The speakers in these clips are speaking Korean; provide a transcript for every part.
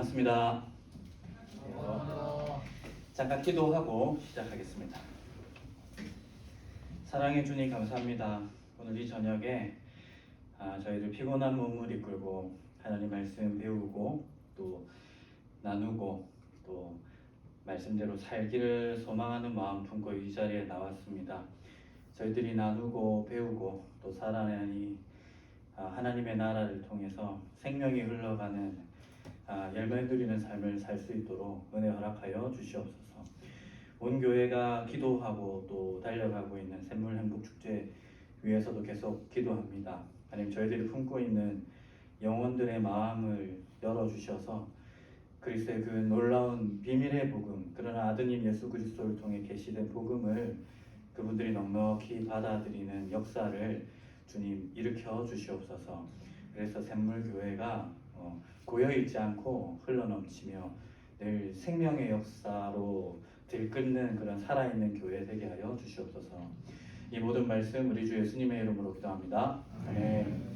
반갑습니다. 잠깐 기도하고 시작하겠습니다. 사랑해 주님 감사합니다. 오늘 이 저녁에 저희들 피곤한 몸을 이끌고 하나님 말씀 배우고 또 나누고 또 말씀대로 살기를 소망하는 마음 품고 이 자리에 나왔습니다. 저희들이 나누고 배우고 또 살아내니 하나님의 나라를 통해서 생명이 흘러가는 열매 누리는 삶을 살 수 있도록 은혜 허락하여 주시옵소서. 온 교회가 기도하고 또 달려가고 있는 샘물 행복 축제 위해서도 계속 기도합니다. 하나님, 저희들이 품고 있는 영혼들의 마음을 열어주셔서 그리스도의 그 놀라운 비밀의 복음, 그러나 아드님 예수 그리스도를 통해 계시된 복음을 그분들이 넉넉히 받아들이는 역사를 주님 일으켜 주시옵소서. 그래서 샘물교회가 고여있지 않고 흘러넘치며 늘 생명의 역사로 들끓는 그런 살아있는 교회 되게 하여 주시옵소서. 이 모든 말씀 우리 주 예수님의 이름으로 기도합니다. 아멘.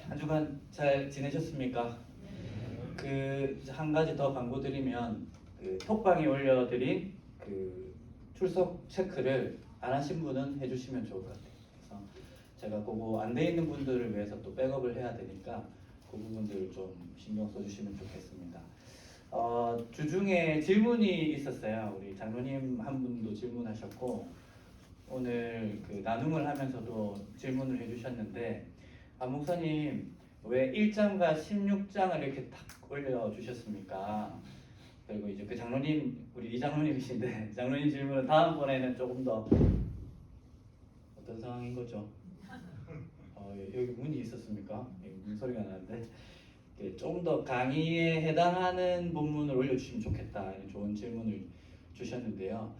한 주간 잘 지내셨습니까? 한 가지 더 광고 드리면 톡방에 올려드린 출석 체크를 안 하신 분은 해주시면 좋을 것 같아요. 그래서 제가 그거 안 돼 있는 분들을 위해서 또 백업을 해야 되니까 그 부분들을 좀 신경 써주시면 좋겠습니다. 주중에 질문이 있었어요. 우리 장로님 한 분도 질문하셨고 오늘 나눔을 하면서도 질문을 해주셨는데 목사님 왜 1장과 16장을 이렇게 탁 올려주셨습니까? 그리고 이제 그 장로님, 우리 이 장로님이신데 장로님 질문은 다음번에는 조금 더 어떤 상황인 거죠? 여기 문이 있었습니까? 문 소리가 나는데 조금 더 강의에 해당하는 본문을 올려주시면 좋겠다 이런 좋은 질문을 주셨는데요.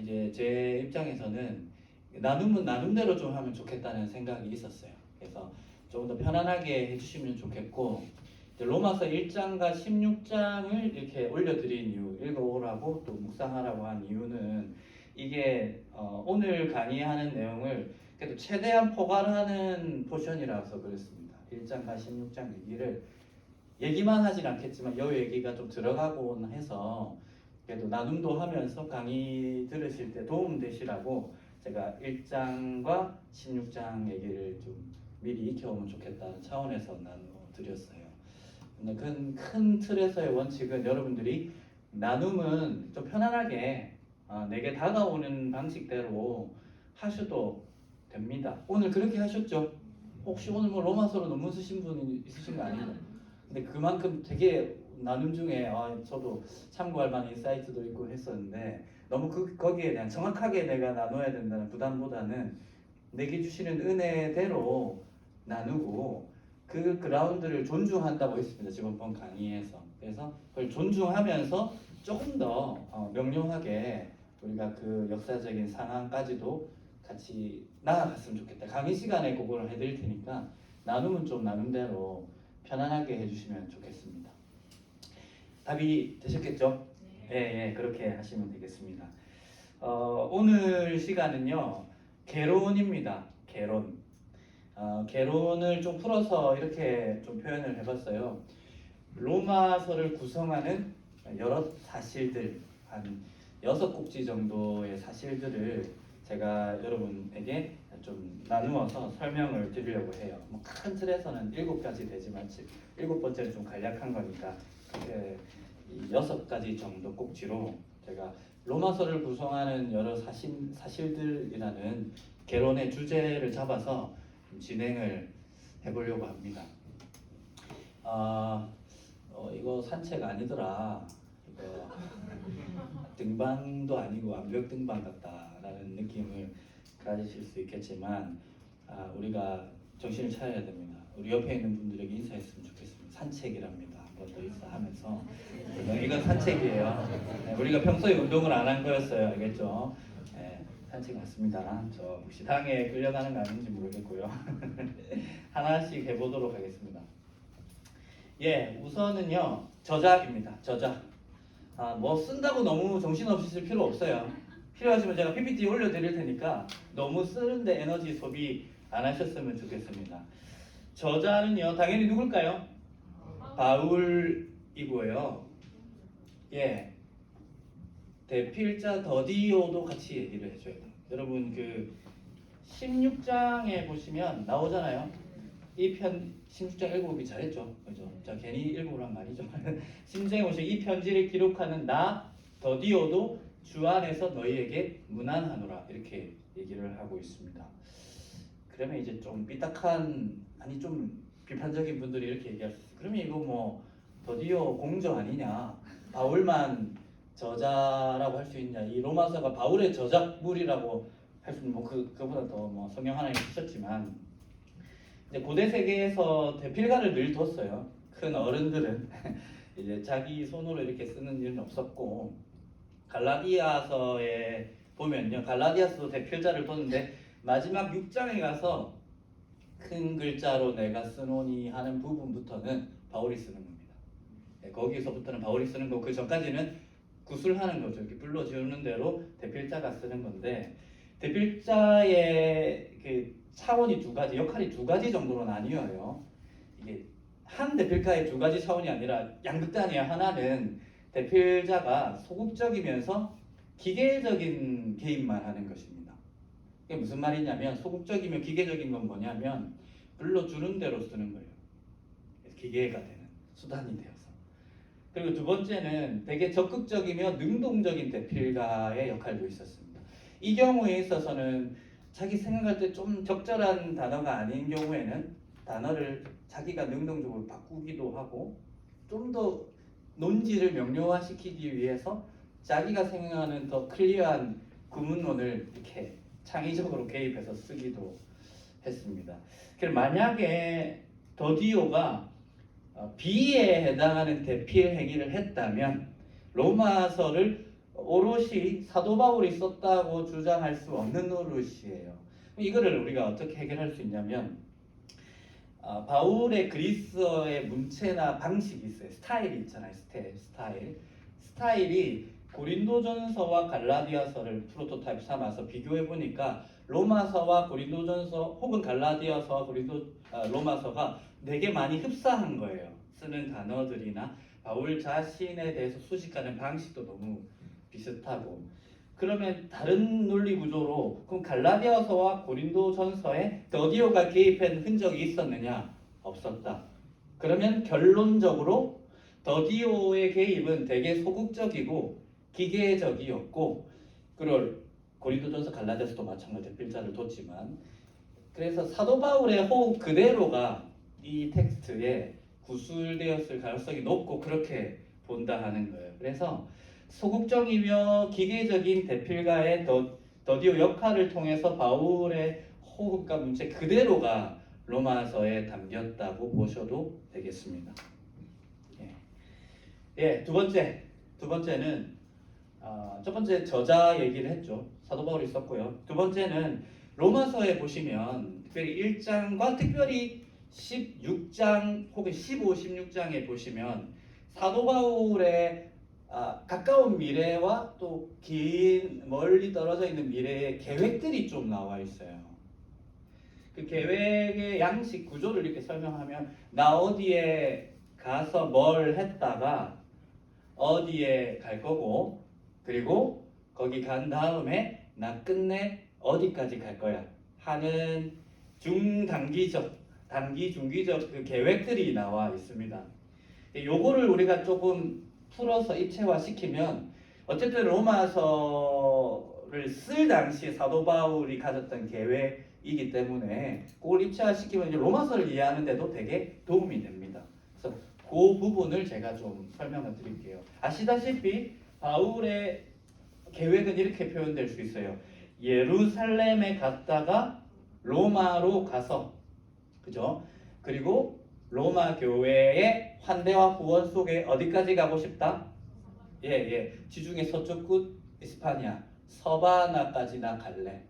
이제 제 입장에서는 나눔은 나눔대로 좀 하면 좋겠다는 생각이 있었어요. 그래서 조금 더 편안하게 해주시면 좋겠고 로마서 1장과 16장을 이렇게 올려드린 이유, 읽어오라고 또 묵상하라고 한 이유는 이게 오늘 강의하는 내용을 그래도 최대한 포괄하는 포션이라서 그렇습니다. 1장과 16장 얘기만 하진 않겠지만 이 얘기가 좀 들어가곤 해서 그래도 나눔도 하면서 강의 들으실 때 도움 되시라고 제가 1장과 16장 얘기를 좀 미리 익혀오면 좋겠다는 차원에서 나눠드렸어요. 큰 틀에서의 원칙은 여러분들이 나눔은 좀 편안하게 내게 다가오는 방식대로 하셔도 됩니다. 오늘 그렇게 하셨죠? 혹시 오늘 뭐 로마서로 논문 쓰신 분 있으신 거 아니에요? 근데 그만큼 되게 나눔 중에 저도 참고할 만한 인사이트도 있고 했었는데 너무 거기에 대한 정확하게 내가 나눠야 된다는 부담보다는 내게 주시는 은혜대로 나누고 그 그라운드를 존중한다고 했습니다. 지금 본 강의에서. 그래서 그걸 존중하면서 조금 더 명료하게 우리가 그 역사적인 상황까지도 같이 나아갔으면 좋겠다. 강의 시간에 그거를 해드릴 테니까 나눔은 좀 나눔대로 편안하게 해주시면 좋겠습니다. 답이 되셨겠죠? 네, 그렇게 하시면 되겠습니다. 오늘 시간은요 개론입니다. 개론. 개론을 좀 풀어서 이렇게 좀 표현을 해봤어요. 로마서를 구성하는 여러 사실들, 한 6꼭지 정도의 사실들을 제가 여러분에게 좀 나누어서 설명을 드리려고 해요. 큰 틀에서는 7가지 되지만 7번째는 좀 간략한 거니까 6가지 정도 꼭지로 제가 로마서를 구성하는 여러 사실들이라는 개론의 주제를 잡아서 진행을 해보려고 합니다. 이거 산책 아니더라. 이거 등반도 아니고 완벽 등반 같다라는 느낌을 가지실 수 있겠지만 우리가 정신을 차려야 됩니다. 우리 옆에 있는 분들에게 인사했으면 좋겠습니다. 산책이랍니다. 한번 더 인사하면서 이건 산책이에요. 우리가 평소에 운동을 안 한 거였어요. 알겠죠? 산책 맞습니다. 저 혹시 당에 끌려가는 거 아닌지 모르겠고요. 하나씩 해보도록 하겠습니다. 우선은요 저작입니다. 저작. 뭐 쓴다고 너무 정신없이 쓸 필요 없어요. 필요하시면 제가 PPT 올려드릴 테니까 너무 쓰는데 에너지 소비 안 하셨으면 좋겠습니다. 저자는요 당연히 누굴까요? 바울이고요. 예, 대필자 더디오도 같이 얘기를 해줘야 돼요. 여러분 그 16장에 보시면 나오잖아요. 이 편 16장 읽어보기 잘했죠, 그죠? 자 괜히 읽어보란 말이죠. 16장에 보시면 이 편지를 기록하는 나 더디오도 주 안에서 너희에게 문안하노라 이렇게 얘기를 하고 있습니다. 그러면 이제 좀 삐딱한 아니 좀 비판적인 분들이 이렇게 얘기할 수 있어요. 그러면 이거 뭐 더디오 공저 아니냐? 바울만 저자라고 할 수 있냐? 이 로마서가 바울의 저작물이라고 할 수 있는 뭐 그보다 더 뭐 성경 하나님 쓰셨지만 이제 고대 세계에서 대필가를 늘 뒀어요. 큰 어른들은 이제 자기 손으로 이렇게 쓰는 일은 없었고 갈라디아서에 보면요, 갈라디아서도 대필자를 뒀는데 마지막 6장에 가서 큰 글자로 내가 쓰노니 하는 부분부터는 바울이 쓰는 겁니다. 네, 거기서부터는 바울이 쓰는 거고 그 전까지는 구술하는 거죠. 이렇게 불러지우는 대로 대필자가 쓰는 건데 대필자의 그 차원이 두 가지, 역할이 두 가지 정도로 나뉘어요. 이게 한 대필가의 두 가지 차원이 아니라 양극단이에요. 하나는 대필자가 소극적이면서 기계적인 개입만 하는 것입니다. 이게 무슨 말이냐면 소극적이며 기계적인 건 뭐냐면 불러주는 대로 쓰는 거예요. 기계가 되는 수단이 되어서. 그리고 두 번째는 되게 적극적이며 능동적인 대필가의 역할도 있었습니다. 이 경우에 있어서는 자기 생각할 때 좀 적절한 단어가 아닌 경우에는 단어를 자기가 능동적으로 바꾸기도 하고 좀 더 논지를 명료화시키기 위해서 자기가 생각하는 더 클리어한 구문론을 이렇게 창의적으로 개입해서 쓰기도 했습니다. 그럼 만약에 더디오가 비에 해당하는 대필 행위를 했다면 로마서를 오롯이 사도 바울이 썼다고 주장할 수 없는 노릇이에요. 이거를 우리가 어떻게 해결할 수 있냐면 바울의 그리스어의 문체나 방식이 있어요. 스타일이 있잖아요. 스타일이 고린도전서와 갈라디아서를 프로토타입 삼아서 비교해 보니까 로마서와 고린도전서 혹은 갈라디아서와 로마서가 되게 많이 흡사한 거예요. 쓰는 단어들이나 바울 자신에 대해서 수식하는 방식도 너무 비슷하고 그러면 다른 논리 구조로 그럼 갈라디아서와 고린도전서에 더디오가 개입한 흔적이 있었느냐? 없었다. 그러면 결론적으로 더디오의 개입은 되게 소극적이고 기계적이었고 그걸 고린도전서 갈라디아서도 마찬가지로 필자를 뒀지만 그래서 사도 바울의 호흡 그대로가 이 텍스트에 구술되었을 가능성이 높고 그렇게 본다 하는 거예요. 그래서 소극적이며 기계적인 대필가의 더디오 역할을 통해서 바울의 호흡과 문체 그대로가 로마서에 담겼다고 보셔도 되겠습니다. 두 번째는 첫 번째 저자 얘기를 했죠. 사도 바울이 썼고요. 두 번째는 로마서에 보시면 특별히 1장과 특별히 16장 혹은 15, 16장에 보시면 사도 바울의 가까운 미래와 또 긴 멀리 떨어져 있는 미래의 계획들이 좀 나와 있어요. 그 계획의 양식 구조를 이렇게 설명하면 나 어디에 가서 뭘 했다가 어디에 갈 거고 그리고 거기 간 다음에 나 끝내 어디까지 갈 거야 하는 중단기적, 단기, 중기적 그 계획들이 나와 있습니다. 요거를 우리가 조금 풀어서 입체화시키면 어쨌든 로마서를 쓸 당시 사도 바울이 가졌던 계획이기 때문에 그걸 입체화시키면 이제 로마서를 이해하는 데도 되게 도움이 됩니다. 그래서 그 부분을 제가 좀 설명을 드릴게요. 아시다시피 바울의 계획은 이렇게 표현될 수 있어요. 예루살렘에 갔다가 로마로 가서 그죠? 그리고 로마 교회의 환대와 후원 속에 어디까지 가고 싶다? 지중해 서쪽 끝 이스파니아 서바나까지나 갈래.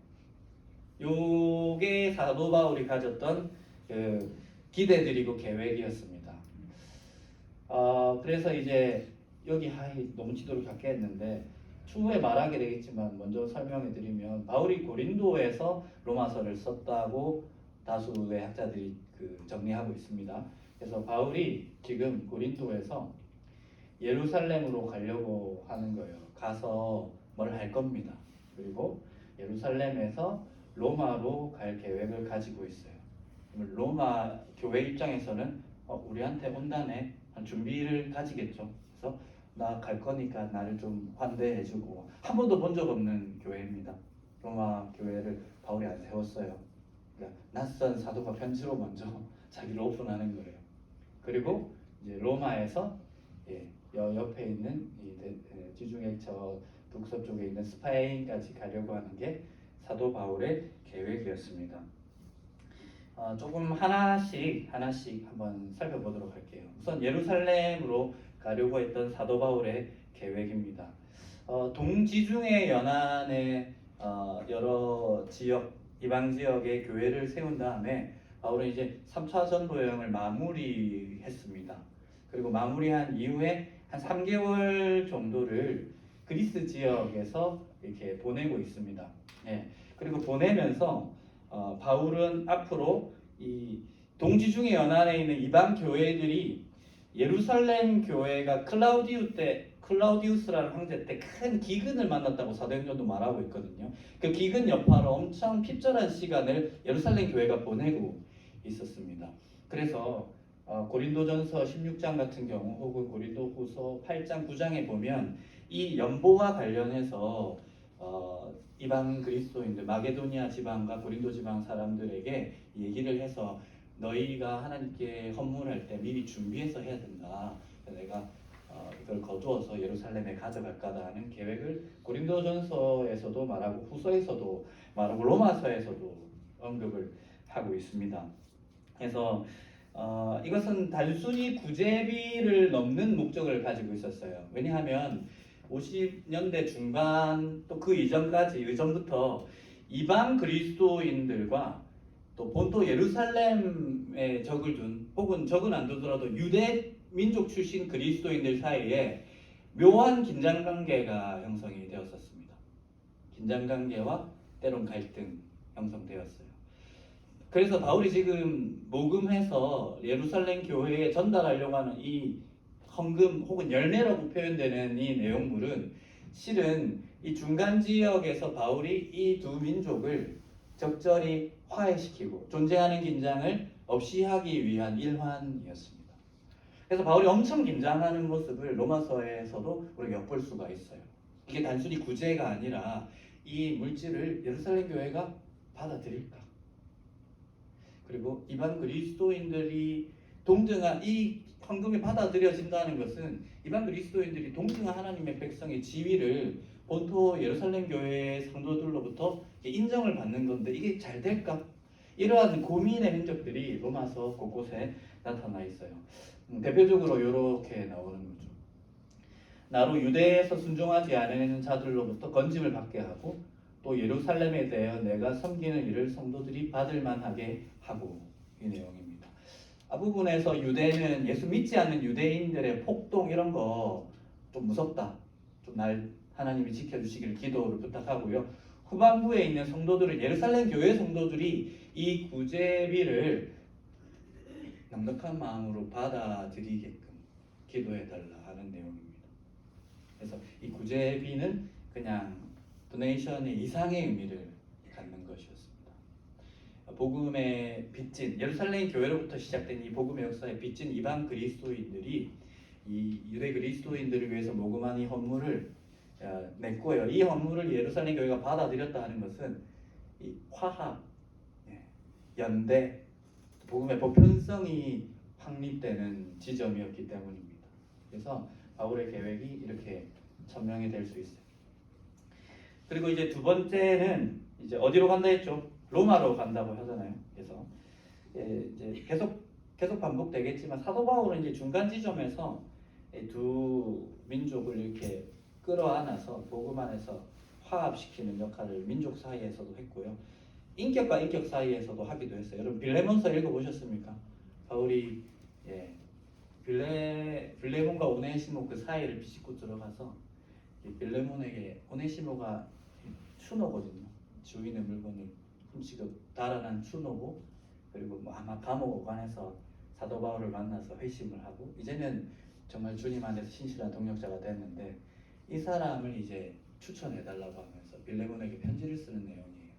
요게 사도 바울이 가졌던 그 기대드리고 계획이었습니다. 그래서 이제 여기 너무 지도를 갖게 했는데 추후에 말하게 되겠지만 먼저 설명해 드리면 바울이 고린도에서 로마서를 썼다고 다수의 학자들이 정리하고 있습니다. 그래서 바울이 지금 고린도에서 예루살렘으로 가려고 하는 거예요. 가서 뭘 할 겁니다. 그리고 예루살렘에서 로마로 갈 계획을 가지고 있어요. 로마 교회 입장에서는 우리한테 온다네 준비를 가지겠죠. 그래서 나 갈 거니까 나를 좀 환대해주고, 한 번도 본 적 없는 교회입니다. 로마 교회를 바울이 안 세웠어요. 그러니까 낯선 사도가 편지로 먼저 자기를 오픈하는 거예요. 그리고 이제 로마에서 옆에 있는 지중해 저 북서쪽에 있는 스페인까지 가려고 하는 게 사도 바울의 계획이었습니다. 조금 하나씩 한번 살펴보도록 할게요. 우선 예루살렘으로 가려고 했던 사도 바울의 계획입니다. 동지중해 연안의 여러 지역, 이방 지역의 교회를 세운 다음에 바울은 이제 3차 전도 여행을 마무리했습니다. 그리고 마무리한 이후에 한 3개월 정도를 그리스 지역에서 이렇게 보내고 있습니다. 그리고 보내면서 바울은 앞으로 이 동지중해 연안에 있는 이방 교회들이 예루살렘 교회가 클라우디우스라는 황제 때 큰 기근을 만났다고 사도행전도 말하고 있거든요. 그 기근 여파로 엄청 핍절한 시간을 예루살렘 교회가 보내고 있었습니다. 그래서 고린도전서 16장 같은 경우 혹은 고린도후서 8장 9장에 보면 이 연보와 관련해서 이방 그리스도인들 마게도니아 지방과 고린도 지방 사람들에게 얘기를 해서 너희가 하나님께 헌물할 때 미리 준비해서 해야 된다. 내가 이걸 거두어서 예루살렘에 가져갈까다 하는 계획을 고린도전서에서도 말하고 후서에서도 말하고 로마서에서도 언급을 하고 있습니다. 그래서 이것은 단순히 구제비를 넘는 목적을 가지고 있었어요. 왜냐하면 50년대 중반 또 그 이전부터 이방 그리스도인들과 또 본토 예루살렘에 적을 둔 혹은 적은 안 두더라도 유대 민족 출신 그리스도인들 사이에 묘한 긴장관계가 형성이 되었었습니다. 긴장관계와 때론 갈등 형성되었어요. 그래서 바울이 지금 모금해서 예루살렘 교회에 전달하려고 하는 이 헌금 혹은 열매라고 표현되는 이 내용물은 실은 이 중간 지역에서 바울이 이 두 민족을 적절히 화해시키고 존재하는 긴장을 없이 하기 위한 일환이었습니다. 그래서 바울이 엄청 긴장하는 모습을 로마서에서도 우리가 엿볼 수가 있어요. 이게 단순히 구제가 아니라 이 물질을 예루살렘 교회가 받아들일까? 그리고 이방 그리스도인들이 동등한 이 헌금이 받아들여진다는 것은 이방 그리스도인들이 동등한 하나님의 백성의 지위를 본토 예루살렘 교회의 성도들로부터 인정을 받는 건데 이게 잘 될까? 이러한 고민의 흔적들이 로마서 곳곳에 나타나 있어요. 대표적으로 이렇게 나오는 거죠. 나로 유대에서 순종하지 않은 자들로부터 건짐을 받게 하고 또 예루살렘에 대하여 내가 섬기는 일을 성도들이 받을 만하게 하고, 이 내용입니다. 앞부분에서 유대는 예수 믿지 않는 유대인들의 폭동 이런 거 좀 무섭다. 좀 날 하나님이 지켜주시기를 기도를 부탁하고요. 후반부에 있는 성도들은 예루살렘 교회 성도들이 이 구제비를 넉넉한 마음으로 받아들이게끔 기도해달라 하는 내용입니다. 그래서 이 구제비는 그냥 도네이션의 이상의 의미를 갖는 것이었습니다. 복음의 빚진 예루살렘 교회로부터 시작된 이 복음의 역사에 빚진 이방 그리스도인들이 이 유대 그리스도인들을 위해서 모금한 이 헌물을 냈고요. 이 헌물을 예루살렘 교회가 받아들였다 하는 것은 이 화합, 연대, 복음의 보편성이 확립되는 지점이었기 때문입니다. 그래서 바울의 계획이 이렇게 천명이 될 수 있어요. 그리고 이제 두 번째는 이제 어디로 간다 했죠? 로마로 간다고 하잖아요. 그래서 이제 계속 반복되겠지만 사도 바울은 이제 중간 지점에서 두 민족을 이렇게 끌어안아서 복음 안에서 화합시키는 역할을 민족 사이에서도 했고요. 인격과 인격 사이에서도 하기도 했어요. 여러분 빌레몬서 읽어보셨습니까? 바울이 빌레몬과 오네시모 그 사이를 비집고 들어가서 빌레몬에게 오네시모가 추노거든요. 주인의 물건을 훔치고 달아난 추노고 그리고 뭐 아마 감옥 오간에서 사도 바울을 만나서 회심을 하고 이제는 정말 주님 안에서 신실한 동역자가 됐는데 이 사람을 이제 추천해달라고 하면서 빌레몬에게 편지를 쓰는 내용이에요.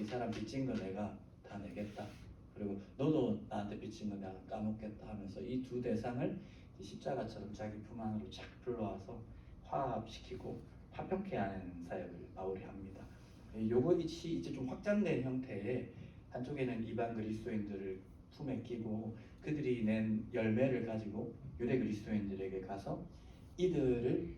이 사람 빚진 거 내가 다 내겠다. 그리고 너도 나한테 빚진 거 내가 까먹겠다 하면서 이 두 대상을 십자가처럼 자기 품 안으로 착 불러와서 화합시키고 화평케 하는 사역을 바울이 합니다. 요것이 이제 좀 확장된 형태의 한쪽에는 이방 그리스도인들을 품에 끼고 그들이 낸 열매를 가지고 유대 그리스도인들에게 가서 이들을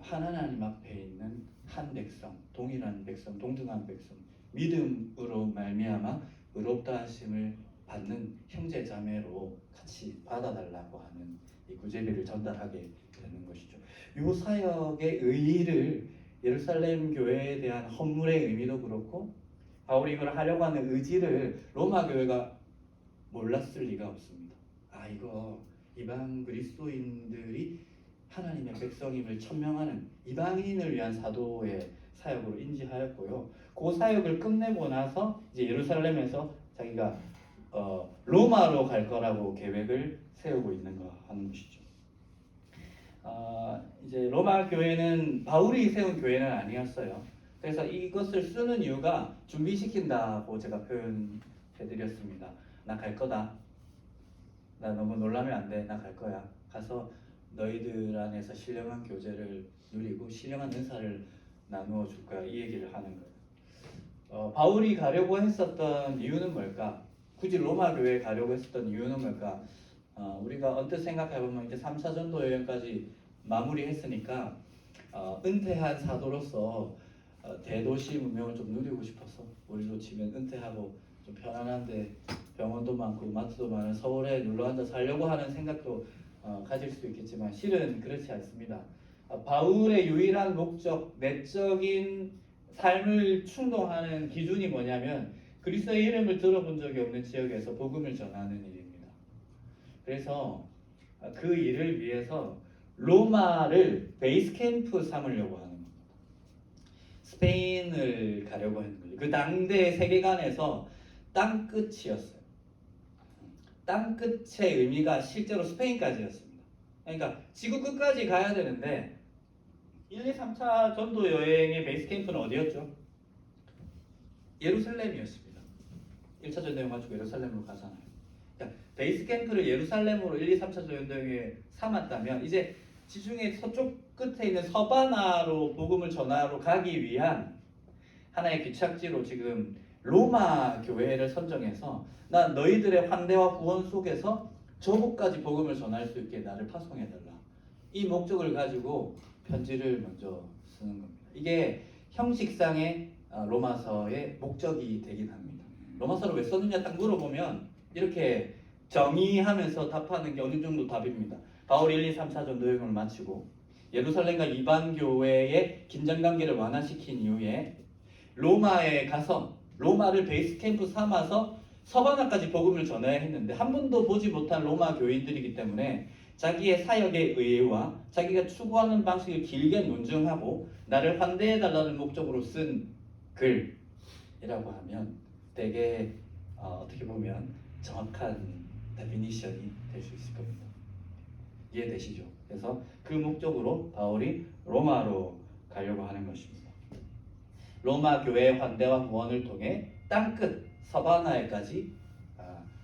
한 하나님 앞에 있는 한 백성, 동일한 백성, 동등한 백성, 믿음으로 말미암아 의롭다 하심을 받는 형제 자매로 같이 받아달라고 하는 이 구제비를 전달하게 되는 것이죠. 이 사역의 의의를 예루살렘 교회에 대한 헌물의 의미도 그렇고 바울이 이걸 하려고 하는 의지를 로마 교회가 몰랐을 리가 없습니다. 이거 이방 그리스도인들이 하나님의 백성임을 천명하는 이방인을 위한 사도의 사역으로 인지하였고요. 그 사역을 끝내고 나서 이제 예루살렘에서 자기가 로마로 갈 거라고 계획을 세우고 있는 거 하는 것이죠. 이제 로마 교회는 바울이 세운 교회는 아니었어요. 그래서 이것을 쓰는 이유가 준비시킨다고 제가 표현해드렸습니다. 나 갈 거다. 나 너무 놀라면 안 돼. 나 갈 거야. 가서 너희들 안에서 신령한 교제를 누리고 신령한 은사를 나누어 줄 거야. 이 얘기를 하는 거예요. 바울이 가려고 했었던 이유는 뭘까? 굳이 로마 교회에 가려고 했었던 이유는 뭘까? 우리가 언뜻 생각해보면 이제 3차 전도 여행까지 마무리했으니까 은퇴한 사도로서 대도시 문명을 좀 누리고 싶어서 우리로 치면 은퇴하고 좀 편안한데 병원도 많고 마트도 많은 서울에 눌러앉아 살려고 하는 생각도 가질 수 있겠지만 실은 그렇지 않습니다. 바울의 유일한 목적, 내적인 삶을 충동하는 기준이 뭐냐면 그리스도의 이름을 들어본 적이 없는 지역에서 복음을 전하는 일입니다. 그래서 그 일을 위해서 로마를 베이스 캠프 삼으려고 하는 겁니다. 스페인을 가려고 했는 거예요. 그 당대 세계관에서 땅 끝이었어요. 땅 끝의 의미가 실제로 스페인까지였습니다. 그러니까 지구 끝까지 가야 되는데 1, 2, 3차 전도 여행의 베이스 캠프는 어디였죠? 예루살렘이었습니다. 1차 전도 여행 마치고 예루살렘으로 가잖아요. 그러니까 베이스 캠프를 예루살렘으로 1, 2, 3차 전도 여행에 삼았다면 이제 지중해 서쪽 끝에 있는 서바나로 복음을 전하러 가기 위한 하나의 귀착지로 지금 로마 교회를 선정해서 나 너희들의 환대와 구원 속에서 저곳까지 복음을 전할 수 있게 나를 파송해달라. 이 목적을 가지고 편지를 먼저 쓰는 겁니다. 이게 형식상의 로마서의 목적이 되긴 합니다. 로마서를 왜 썼느냐 딱 물어보면 이렇게 정의하면서 답하는 게 어느 정도 답입니다. 바울이 1, 2, 3차 전도 여행을 마치고 예루살렘과 이방 교회의 긴장관계를 완화시킨 이후에 로마에 가서 로마를 베이스 캠프 삼아서 서바나까지 복음을 전해야 했는데 한 번도 보지 못한 로마 교인들이기 때문에 자기의 사역의 의의와 자기가 추구하는 방식을 길게 논증하고 나를 환대해달라는 목적으로 쓴 글이라고 하면 되게 어떻게 보면 정확한 데피니션이 될 수 있을 겁니다. 이해되시죠? 그래서 그 목적으로 바울이 로마로 가려고 하는 것입니다. 로마 교회의 환대와 구원을 통해 땅끝 서바나에까지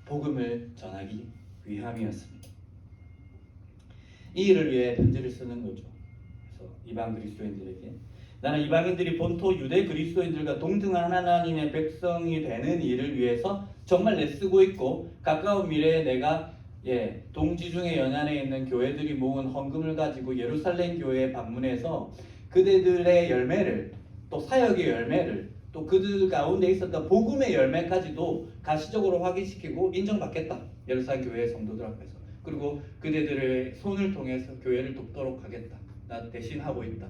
복음을 전하기 위함이었습니다. 이 일을 위해 편지를 쓰는 거죠. 그래서 이방 그리스도인들에게 나는 이방인들이 본토 유대 그리스도인들과 동등한 하나님의 백성이 되는 일을 위해서 정말 애쓰고 있고 가까운 미래에 내가 동지중해 연안에 있는 교회들이 모은 헌금을 가지고 예루살렘 교회에 방문해서 그들의 열매를 또 사역의 열매를 또 그들 가운데 있었던 복음의 열매까지도 가시적으로 확인시키고 인정받겠다. 예루살렘 교회의 성도들 앞에서. 그리고 그들의 손을 통해서 교회를 돕도록 하겠다. 나 대신 하고 있다.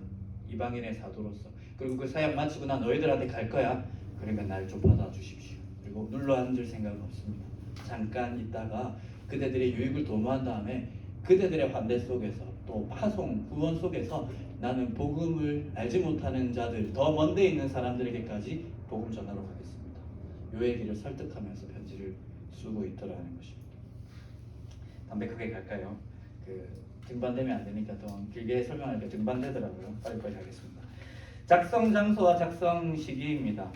이방인의 사도로서. 그리고 그 사역 마치고 나 너희들한테 갈 거야. 그러니까 날 좀 받아주십시오. 그리고 눌러앉을 생각은 없습니다. 잠깐 있다가 그대들의 유익을 도모한 다음에 그대들의 환대 속에서 또 파송, 구원 속에서 나는 복음을 알지 못하는 자들, 더 먼 데 있는 사람들에게까지 복음 전하러 가겠습니다. 요 얘기를 설득하면서 편지를 쓰고 있더라는 것입니다. 담백하게 갈까요? 등반되면 안 되니까 좀 길게 설명하니까 등반되더라고요. 빨리빨리 하겠습니다. 작성 장소와 작성 시기입니다.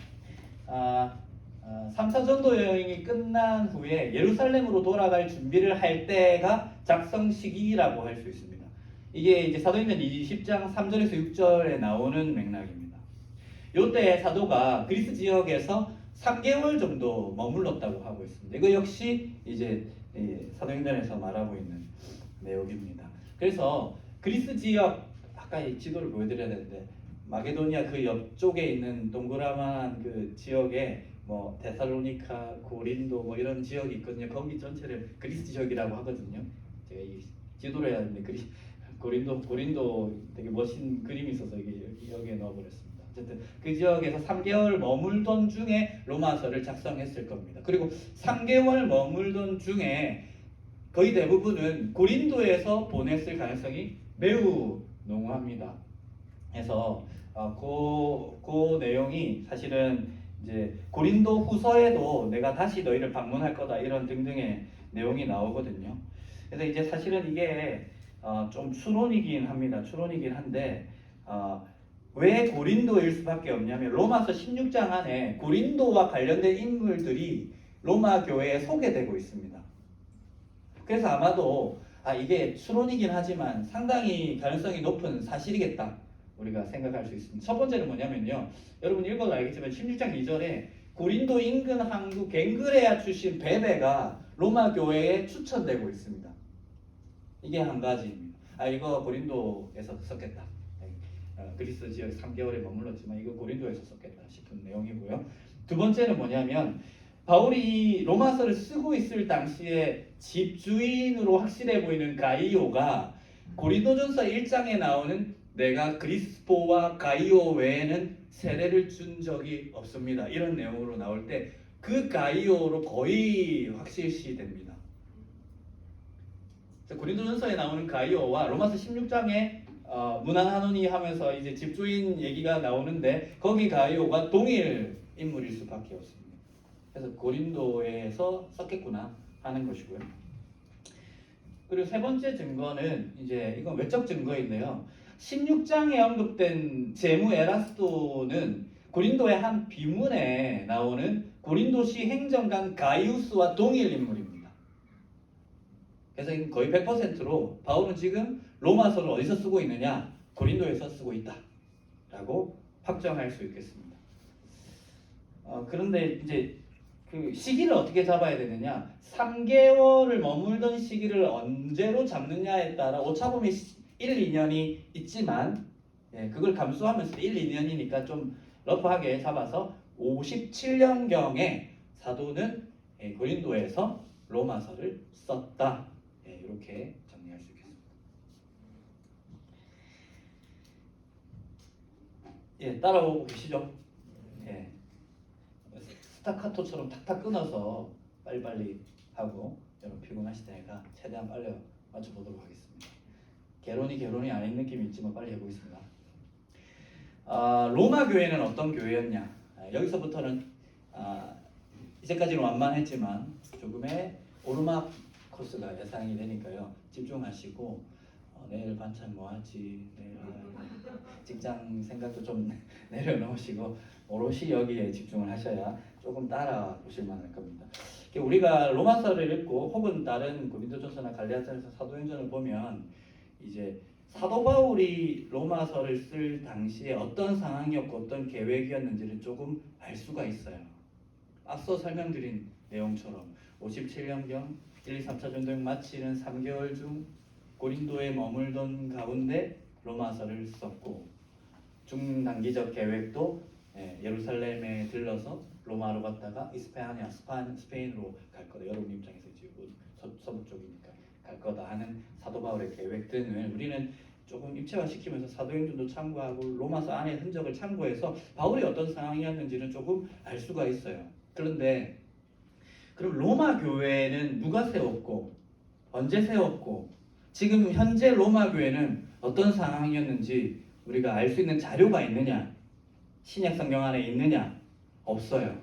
3, 4전도 여행이 끝난 후에 예루살렘으로 돌아갈 준비를 할 때가 작성 시기라고 할 수 있습니다. 이게 이제 사도행전 20장 3절에서 6절에 나오는 맥락입니다. 이때 사도가 그리스 지역에서 3개월 정도 머물렀다고 하고 있습니다. 이거 역시 이제 사도행전에서 말하고 있는 내용입니다. 그래서 그리스 지역, 아까 이 지도를 보여드려야 되는데 마게도니아 그 옆쪽에 있는 동그라만 그 지역에 뭐 데살로니카, 고린도 뭐 이런 지역이 있거든요. 거기 전체를 그리스 지역이라고 하거든요. 제가 이 지도를 해야 되는데 고린도 되게 멋진 그림이 있어서 여기에 넣어버렸습니다. 어쨌든 그 지역에서 3개월 머물던 중에 로마서를 작성했을 겁니다. 그리고 3개월 머물던 중에 거의 대부분은 고린도에서 보냈을 가능성이 매우 농후합니다. 그래서 그 내용이 사실은 이제 고린도 후서에도 내가 다시 너희를 방문할 거다 이런 등등의 내용이 나오거든요. 그래서 이제 사실은 이게 좀 추론이긴 합니다. 추론이긴 한데 왜 고린도일 수밖에 없냐면 로마서 16장 안에 고린도와 관련된 인물들이 로마 교회에 소개되고 있습니다. 그래서 아마도 이게 추론이긴 하지만 상당히 가능성이 높은 사실이겠다 우리가 생각할 수 있습니다. 첫 번째는 뭐냐면요, 여러분 읽어도 알겠지만 16장 2절에 고린도 인근 항구 갱그레아 출신 베베가 로마 교회에 추천되고 있습니다. 이게 한 가지입니다. 이거 고린도에서 썼겠다. 그리스 지역 3개월에 머물렀지만 이거 고린도에서 썼겠다 싶은 내용이고요. 두 번째는 뭐냐면 바울이 로마서를 쓰고 있을 당시에 집주인으로 확실해 보이는 가이오가 고린도전서 1장에 나오는 내가 그리스포와 가이오 외에는 세례를 준 적이 없습니다. 이런 내용으로 나올 때 그 가이오로 거의 확실시됩니다. 고린도전서에 나오는 가이오와 로마서 16장에 문안하노니 하면서 이제 집주인 얘기가 나오는데 거기 가이오가 동일 인물일 수밖에 없습니다. 그래서 고린도에서 썼겠구나 하는 것이고요. 그리고 세 번째 증거는 이제 이건 외적 증거인데요. 16장에 언급된 제무 에라스도는 고린도의 한 비문에 나오는 고린도시 행정관 가이우스와 동일 인물입니다. 그래서 거의 100%로 바울은 지금 로마서를 어디서 쓰고 있느냐? 고린도에서 쓰고 있다 라고 확정할 수 있겠습니다. 그런데 이제 그 시기를 어떻게 잡아야 되느냐? 3개월을 머물던 시기를 언제로 잡느냐에 따라 오차범위 1, 2년이 있지만 그걸 감수하면서 1, 2년이니까 좀 러프하게 잡아서 57년경에 사도는 고린도에서 로마서를 썼다. 이렇게 정리할 수 있겠습니다. 따라오고 계시죠? 스타카토처럼 탁탁 끊어서 빨리빨리 하고 여러분 피곤하실 테니까 최대한 빨리 맞춰보도록 하겠습니다. 개론이 아닌 느낌이 있지만 빨리 해보겠습니다. 로마 교회는 어떤 교회였냐? 여기서부터는 이제까지는 완만했지만 조금의 오르막 코스가 예상이 되니까요. 집중하시고 내일 반찬 뭐 하지? 내일 직장 생각도 좀 내려놓으시고 오롯이 여기에 집중을 하셔야 조금 따라오실 만할 겁니다. 우리가 로마서를 읽고 혹은 다른 고린도전서나 갈라디아서나 사도행전을 보면 이제 사도 바울이 로마서를 쓸 당시에 어떤 상황이었고 어떤 계획이었는지를 조금 알 수가 있어요. 앞서 설명드린 내용처럼 57년경 1, 2, 3차 전도행 마치는 3개월 중 고린도에 머물던 가운데 로마서를 썼고 중단기적 계획도 예루살렘에 들러서 로마로 갔다가 이스파니아, 스페인으로 갈 거다. 여러분 입장에서 지금 서부 쪽이니까 갈 거다 하는 사도 바울의 계획 등을 우리는 조금 입체화시키면서 사도행전도 참고하고 로마서 안의 흔적을 참고해서 바울이 어떤 상황이었는지는 조금 알 수가 있어요. 그런데 그럼 로마 교회는 누가 세웠고 언제 세웠고 지금 현재 로마 교회는 어떤 상황이었는지 우리가 알 수 있는 자료가 있느냐? 신약 성경 안에 있느냐? 없어요.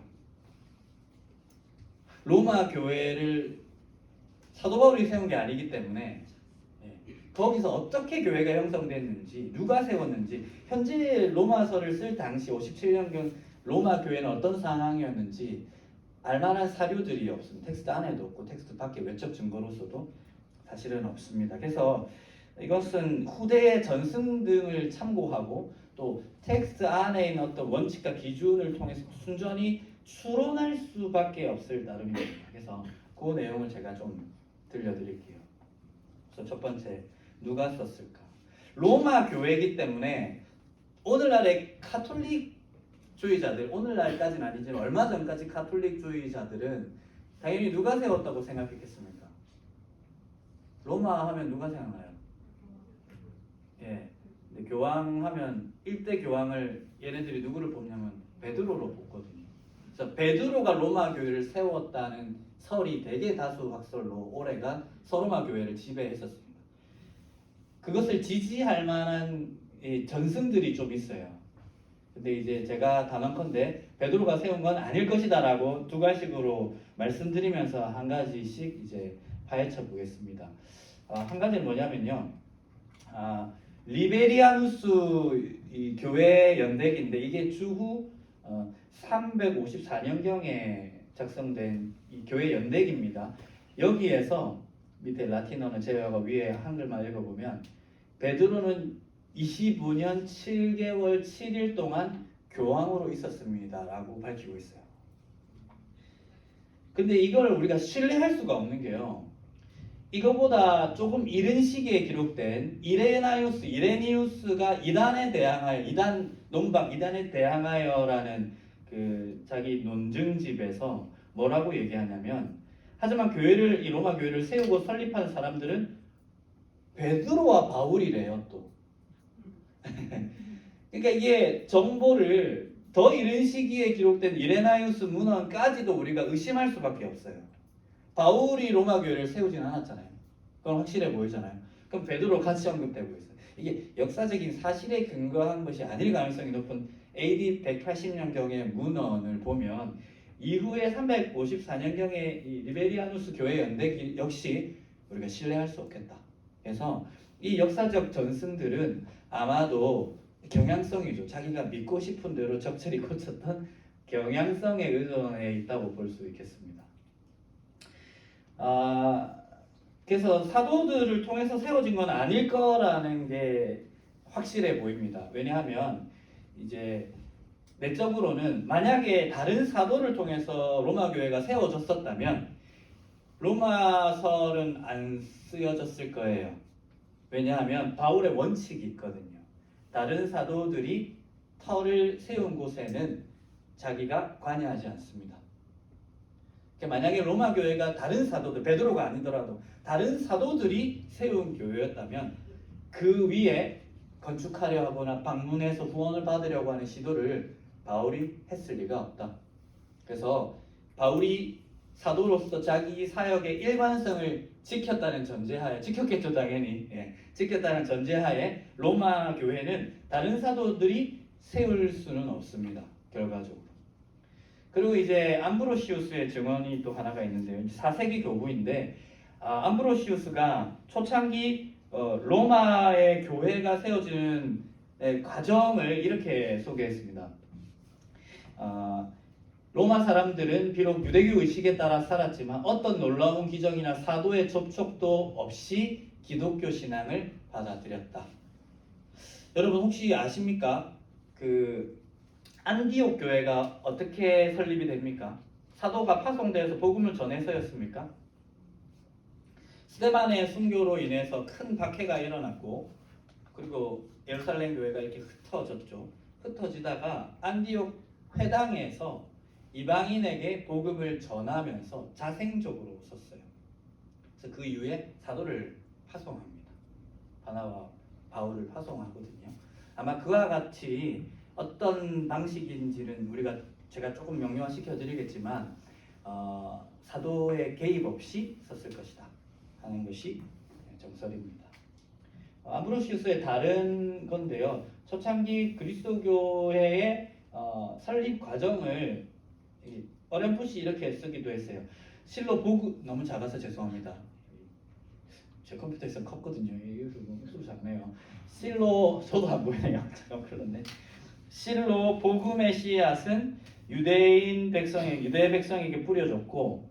로마 교회를 사도 바울이 세운 게 아니기 때문에 거기서 어떻게 교회가 형성됐는지, 누가 세웠는지, 현재 로마서를 쓸 당시 57년경 로마 교회는 어떤 상황이었는지 알만한 사료들이 없습니다. 텍스트 안에도 없고 텍스트 밖에 외적 증거로서도 사실은 없습니다. 그래서 이것은 후대의 전승 등을 참고하고 또 텍스트 안에 있는 어떤 원칙과 기준을 통해서 순전히 추론할 수밖에 없을 따름입니다. 그래서 그 내용을 제가 좀 들려드릴게요. 그래서 첫 번째, 누가 썼을까? 로마 교회이기 때문에 오늘날의 카톨릭주의자들, 오늘날까지는 아니지만 얼마 전까지 카톨릭주의자들은 당연히 누가 세웠다고 생각했겠습니까? 로마 하면 누가 생각나요? 예, 근데 교황 하면 일대 교황을 얘네들이 누구를 뽑냐면 베드로로 뽑거든요. 그래서 베드로가 로마 교회를 세웠다는 설이 대개 다수 학설로 오래간 서로마 교회를 지배했었습니다. 그것을 지지할 만한 전승들이 좀 있어요. 근데 이제 제가 단언컨대 베드로가 세운 건 아닐 것이다라고 두 가지식으로 말씀드리면서 한 가지씩 이제 파헤쳐 보겠습니다. 한 가지는 뭐냐면요. 리베리아누스 이 교회 연대기인데 이게 주후 354년경에 작성된 이 교회 연대기입니다. 여기에서 밑에 라틴어는 제외하고 위에 한글만 읽어보면 베드로는 25년 7개월 7일 동안 교황으로 있었습니다 라고 밝히고 있어요. 근데 이걸 우리가 신뢰할 수가 없는 게요, 이거보다 조금 이른 시기에 기록된 이레니우스가 이단에 대항하여, 이단 논박 이단에 대항하여라는 그 자기 논증집에서 뭐라고 얘기하냐면, 하지만 교회를, 이 로마 교회를 세우고 설립한 사람들은 베드로와 바울이래요. 또 그러니까 이게 정보를 더 이른 시기에 기록된 이레나이우스 문헌까지도 우리가 의심할 수밖에 없어요. 바울이 로마 교회를 세우진 않았잖아요. 그건 확실해 보이잖아요. 그럼 베드로 같이 언급되고 있어요. 이게 역사적인 사실에 근거한 것이 아닐 가능성이 높은 AD 180년경의 문헌을 보면 이후에 354년경의 이 리베리아누스 교회 연대기 역시 우리가 신뢰할 수 없겠다. 그래서 이 역사적 전승들은 아마도 경향성이죠. 자기가 믿고 싶은 대로 적절히 고쳤던 경향성에 의존해 있다고 볼 수 있겠습니다. 그래서 사도들을 통해서 세워진 건 아닐 거라는 게 확실해 보입니다. 왜냐하면 이제 내적으로는 만약에 다른 사도를 통해서 로마 교회가 세워졌었다면 로마서는 안 쓰여졌을 거예요. 왜냐하면 바울의 원칙이 있거든요. 다른 사도들이 터를 세운 곳에는 자기가 관여하지 않습니다. 만약에 로마 교회가 다른 사도들, 베드로가 아니더라도 다른 사도들이 세운 교회였다면 그 위에 건축하려 하거나 방문해서 후원을 받으려고 하는 시도를 바울이 했을 리가 없다. 그래서 바울이 사도로서 자기 사역의 일관성을 지켰다는 전제하에, 지켰겠죠 당연히, 지켰다는 전제하에 로마 교회는 다른 사도들이 세울 수는 없습니다. 결과적으로. 그리고 이제 암브로시우스의 증언이 또 하나가 있는데요. 4세기 교부인데 암브로시우스가 초창기 로마의 교회가 세워지는 과정을 이렇게 소개했습니다. 로마 사람들은 비록 유대교 의식에 따라 살았지만 어떤 놀라운 기적이나 사도의 접촉도 없이 기독교 신앙을 받아들였다. 여러분 혹시 아십니까? 안디옥 교회가 어떻게 설립이 됩니까? 사도가 파송되어서 복음을 전해서였습니까? 스데반의 순교로 인해서 큰 박해가 일어났고 그리고 예루살렘 교회가 이렇게 흩어졌죠. 흩어지다가 안디옥 회당에서 이방인에게 복음을 전하면서 자생적으로 썼어요. 그래서 그 이후에 사도를 파송합니다. 바나바와 바울을 파송하거든요. 아마 그와 같이 어떤 방식인지는 제가 조금 명료화시켜 드리겠지만 사도의 개입 없이 썼을 것이다 하는 것이 정설입니다. 암브로시우스의 다른 건데요. 초창기 그리스도교회의 설립 과정을 어렴풋이 이렇게 쓰기도 했어요. 실로 복음 너무 작아서 죄송합니다. 제 컴퓨터에서 컸거든요. 이거 목소리 작네요. 실로 저도 안 보이네요. 잠깐 그런데 실로 복음의 씨앗은 유대 백성에게 뿌려졌고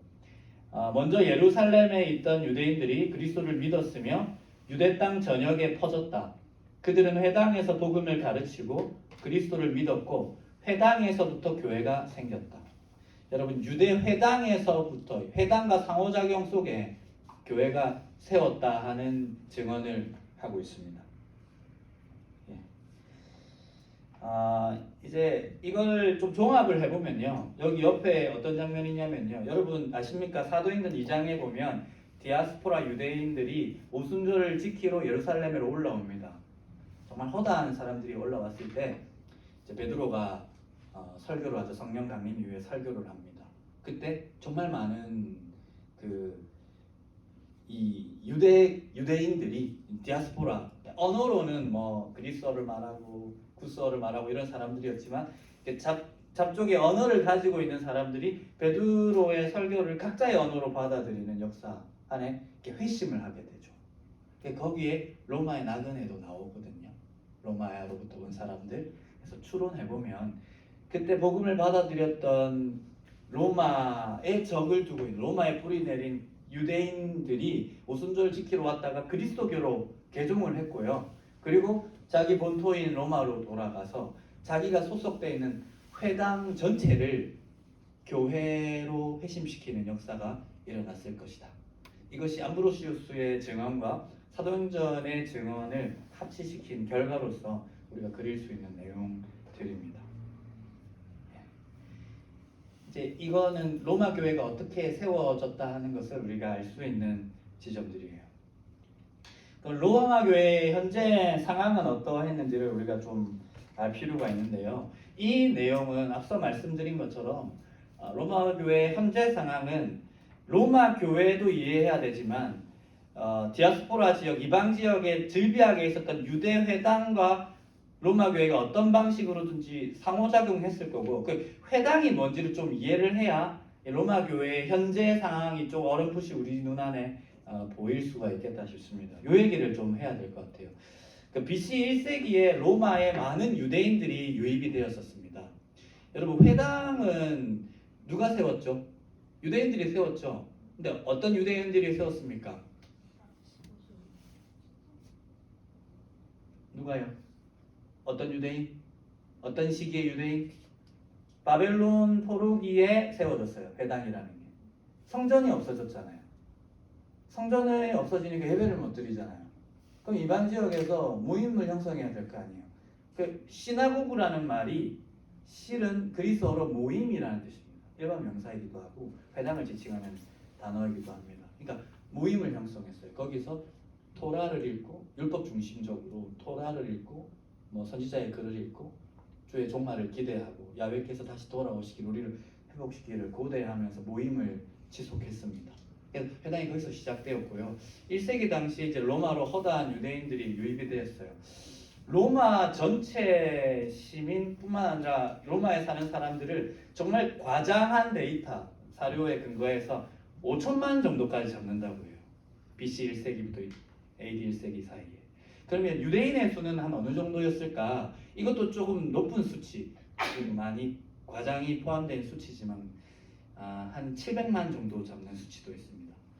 먼저 예루살렘에 있던 유대인들이 그리스도를 믿었으며 유대 땅 전역에 퍼졌다. 그들은 회당에서 복음을 가르치고 그리스도를 믿었고 회당에서부터 교회가 생겼다. 여러분 유대 회당에서부터 회당과 상호작용 속에 교회가 세웠다 하는 증언을 하고 있습니다. 이제 이걸 좀 종합을 해보면요. 여기 옆에 어떤 장면이냐면요. 여러분 아십니까? 사도행전 2장에 보면 디아스포라 유대인들이 오순절을 지키러 예루살렘으로 올라옵니다. 정말 허다한 사람들이 올라왔을 때 이제 베드로가 설교를 하죠. 성령 강림 이후에 설교를 합니다. 그때 정말 많은 이 유대인들이 디아스포라 언어로는 뭐 그리스어를 말하고 구스어를 말하고 이런 사람들이었지만 잡족의 언어를 가지고 있는 사람들이 베드로의 설교를 각자의 언어로 받아들이는 역사 안에 회심을 하게 되죠. 거기에 로마의 나그네도 나오거든요. 로마로부터 온 사람들. 그래서 추론해 보면 그때 복음을 받아들였던 로마의 적을 두고 있는 로마에 뿌리 내린 유대인들이 오순절 지키러 왔다가 그리스도교로 개종을 했고요. 그리고 자기 본토인 로마로 돌아가서 자기가 소속되어 있는 회당 전체를 교회로 회심시키는 역사가 일어났을 것이다. 이것이 암브로시우스의 증언과 사도행전의 증언을 합치시킨 결과로서 우리가 그릴 수 있는 내용들입니다. 이제 이거는 로마 교회가 어떻게 세워졌다 하는 것을 우리가 알 수 있는 지점들이에요. 로마 교회의 현재 상황은 어떠했는지를 우리가 좀 알 필요가 있는데요. 이 내용은 앞서 말씀드린 것처럼 로마 교회의 현재 상황은 로마 교회도 이해해야 되지만 디아스포라 지역, 이방 지역에 즐비하게 있었던 유대 회당과 로마 교회가 어떤 방식으로든지 상호작용했을 거고 그 회당이 뭔지를 좀 이해를 해야 로마 교회의 현재 상황이 좀 어렴풋이 우리 눈안에 보일 수가 있겠다 싶습니다. 이 얘기를 좀 해야 될 것 같아요. BC 1세기에 로마에 많은 유대인들이 유입이 되었었습니다. 여러분 회당은 누가 세웠죠? 유대인들이 세웠죠. 근데 어떤 유대인들이 세웠습니까? 누가요? 어떤 유대인? 어떤 시기의 유대인? 바벨론 포로기에 세워졌어요. 회당이라는 게. 성전이 없어졌잖아요. 성전이 없어지니까 예배를 못 드리잖아요. 그럼 이방 지역에서 무인물 형성해야 될 거 아니에요. 그 시나고그라는 말이 실은 그리스어로 모임이라는 뜻입니다. 일반 명사이기도 하고 회당을 지칭하는 단어이기도 합니다. 그러니까 모임을 형성했어요. 거기서 토라를 읽고 율법 중심적으로 토라를 읽고 뭐 선지자의 글을 읽고 주의 종말을 기대하고 야훼께서 다시 돌아오시길 우리를 회복시키기를 고대하면서 모임을 지속했습니다. 회당이 거기서 시작되었고요. 1세기 당시 이제 로마로 허다한 유대인들이 유입이 되었어요. 로마 전체 시민뿐만 아니라 로마에 사는 사람들을 정말 과장한 데이터 사료에 근거해서 5천만 정도까지 잡는다고 해요. BC 1세기부터 AD 1세기 사이에. 그러면 유대인의 수는 한 어느 정도였을까? 이것도 조금 높은 수치, 많이 과장이 포함된 수치지만 한 700만 정도 잡는 수치도 있습니다.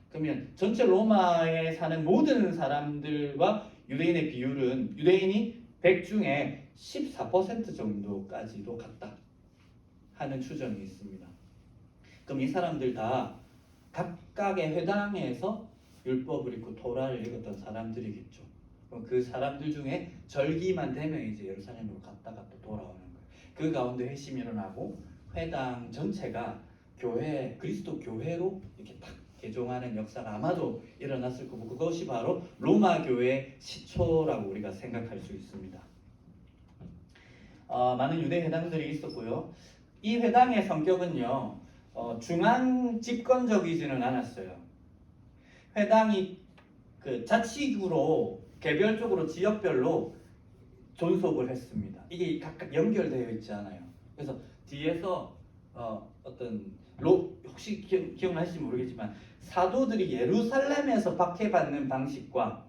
그러면 전체 로마에 사는 모든 사람들과 유대인의 비율은 유대인이 100 중에 14% 정도까지도 갔다 하는 추정이 있습니다. 그럼 이 사람들 다 각각의 회당에서 율법을 읽고 토라를 읽었던 사람들이겠죠. 그럼 그 사람들 중에 절기만 되면 이제 예루살렘으로 갔다가 또 돌아오는 거예요. 그 가운데 회심이 일어나고 회당 전체가 교회, 그리스도 교회로 이렇게 딱 개종하는 역사가 아마도 일어났을 거고 그것이 바로 로마 교회의 시초라고 우리가 생각할 수 있습니다. 많은 유대 회당들이 있었고요. 이 회당의 성격은요, 중앙 집권적이지는 않았어요. 회당이 그 자치구로 개별적으로 지역별로 존속을 했습니다. 이게 각각 연결되어 있지 않아요. 그래서 뒤에서 어떤 혹시 기억나실지 모르겠지만 사도들이 예루살렘에서 박해받는 방식과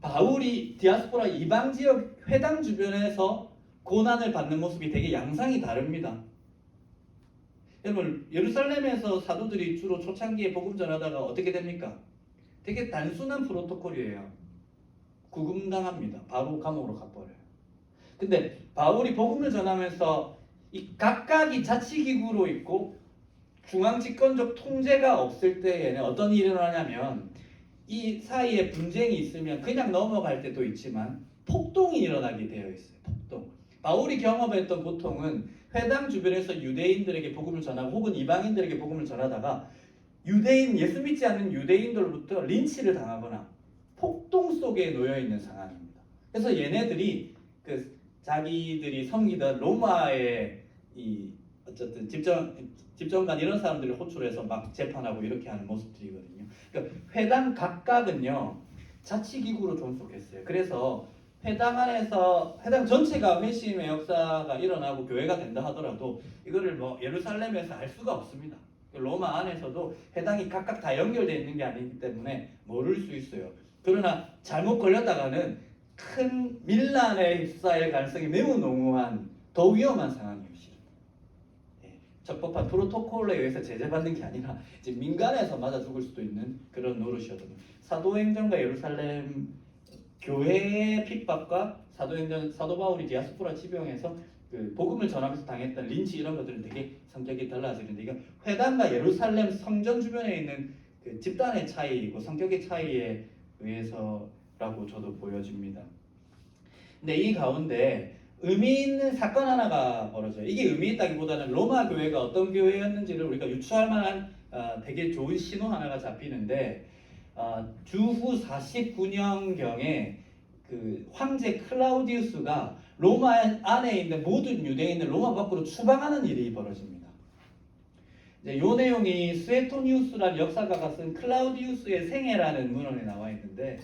바울이 디아스포라 이방 지역 회당 주변에서 고난을 받는 모습이 되게 양상이 다릅니다. 여러분, 예루살렘에서 사도들이 주로 초창기에 복음 전하다가 어떻게 됩니까? 되게 단순한 프로토콜이에요. 구금당합니다. 바로 감옥으로 가버려요. 근데 바울이 복음을 전하면서 이 각각이 자치기구로 있고 중앙집권적 통제가 없을 때에는 어떤 일이 일어나냐면 이 사이에 분쟁이 있으면 그냥 넘어갈 때도 있지만 폭동이 일어나게 되어 있어요. 폭동. 바울이 경험했던 고통은 회당 주변에서 유대인들에게 복음을 전하고 혹은 이방인들에게 복음을 전하다가 예수 믿지 않는 유대인들로부터 린치를 당하거나 폭동 속에 놓여 있는 상황입니다. 그래서 얘네들이 자기들이 섬기던 로마의 어쨌든 집정관 이런 사람들을 호출해서 막 재판하고 이렇게 하는 모습들이거든요. 그러니까 회당 각각은요 자치기구로 존속했어요. 그래서 회당 안에서 회당 전체가 회심의 역사가 일어나고 교회가 된다 하더라도 이거를 뭐 예루살렘에서 알 수가 없습니다. 로마 안에서도 회당이 각각 다 연결되어 있는 게 아니기 때문에 모를 수 있어요. 그러나 잘못 걸렸다가는 큰 밀란에 휩싸일 가능성이 매우 농후한 더 위험한 상황이에요. 적법한 프로토콜에 의해서 제재받는 게 아니라 이제 민간에서 맞아 죽을 수도 있는 그런 노릇이거든요. 사도행전과 예루살렘 교회의 핍박과 사도 바울이 디아스포라 지병에서 그 복음을 전하면서 당했던 린치 이런 것들은 되게 성격이 달라지는데 이건 회당과 예루살렘 성전 주변에 있는 그 집단의 차이이고 성격의 차이에 의해서라고 저도 보여집니다. 근데 이 가운데 의미 있는 사건 하나가 벌어져요. 이게 의미 있다기보다는 로마 교회가 어떤 교회였는지를 우리가 유추할 만한 되게 좋은 신호 하나가 잡히는데 주후 49년경에 그 황제 클라우디우스가 로마 안에 있는 모든 유대인을 로마 밖으로 추방하는 일이 벌어집니다. 이제 이 내용이 스웨토니우스라는 역사가가 쓴 클라우디우스의 생애라는 문헌에 나와 있는데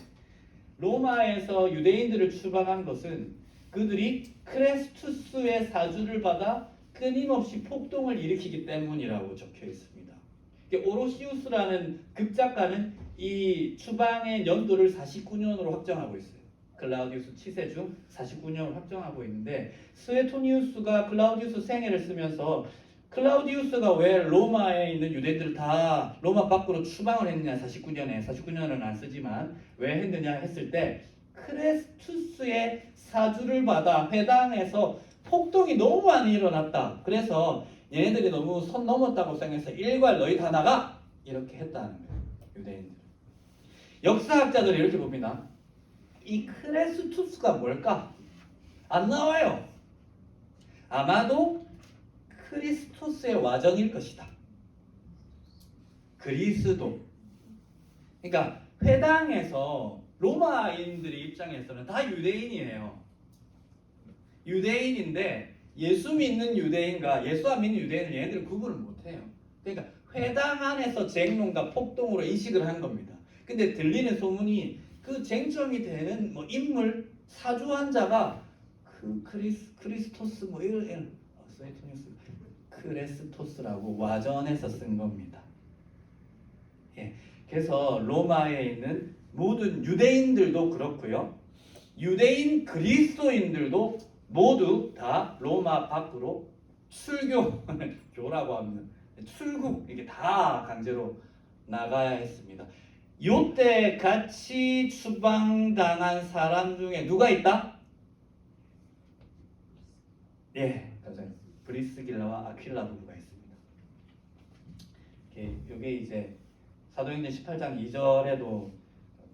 로마에서 유대인들을 추방한 것은 그들이 크레스투스의 사주를 받아 끊임없이 폭동을 일으키기 때문이라고 적혀 있습니다. 오로시우스라는 극작가는 이 추방의 연도를 49년으로 확정하고 있어요. 클라우디우스 치세 중 49년을 확정하고 있는데 스웨토니우스가 클라우디우스 생애를 쓰면서 클라우디우스가 왜 로마에 있는 유대인들을 다 로마 밖으로 추방을 했느냐 49년은 안 쓰지만 왜 했느냐 했을 때 크레스투스의 사주를 받아 회당에서 폭동이 너무 많이 일어났다. 그래서 얘네들이 너무 선 넘었다고 생각해서 일괄 너희 다 나가! 이렇게 했다는 거예요. 유대인들. 역사학자들이 이렇게 봅니다. 이 크레스투스가 뭘까? 안 나와요. 아마도 크리스토스의 와전일 것이다. 그리스도. 그러니까 회당에서 로마인들의 입장에서는 다 유대인이에요. 유대인인데 예수 믿는 유대인과 예수 안 믿는 유대인을 얘네들은 구분을 못해요. 그러니까 회당 안에서 쟁론과 폭동으로 인식을 한 겁니다. 근데 들리는 소문이 그 쟁점이 되는 뭐 인물 사주한 자가 그 크리스토스 뭐 이런 크레스토스라고 와전에서 쓴 겁니다. 예, 그래서 로마에 있는 모든 유대인들도 그렇고요. 유대인 그리스도인들도 모두 다 로마 밖으로 교라고 하면 출국 이게 다 강제로 나가야 했습니다. 요때 같이 추방당한 사람 중에 누가 있다? 예, 감사합니다. 브리스길라와 아퀴라 부부가 있습니다. 이게 이제 사도행전 18장 2절에도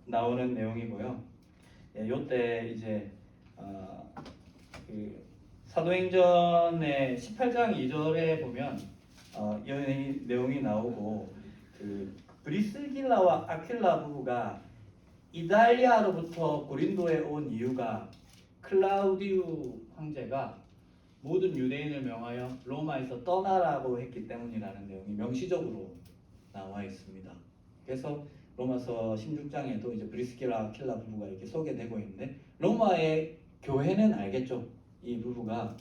나오는 내용이고요. 예, 요때 이제 그 사도행전의 18장 2절에 보면 이 내용이 나오고 그 브리스길라와 아퀴라 부부가 이달리아로부터 고린도에 온 이유가 클라우디우 황제가 모든 유대인을 명하여 로마에서 떠나라고 했기 때문이라는 내용이 명시적으로 나와 있습니다. 그래서 로마서 16장에도 이제 브리스길라 아퀴라 부부가 이렇게 소개되고 있는데 로마의 교회는 알겠죠. 이 부부가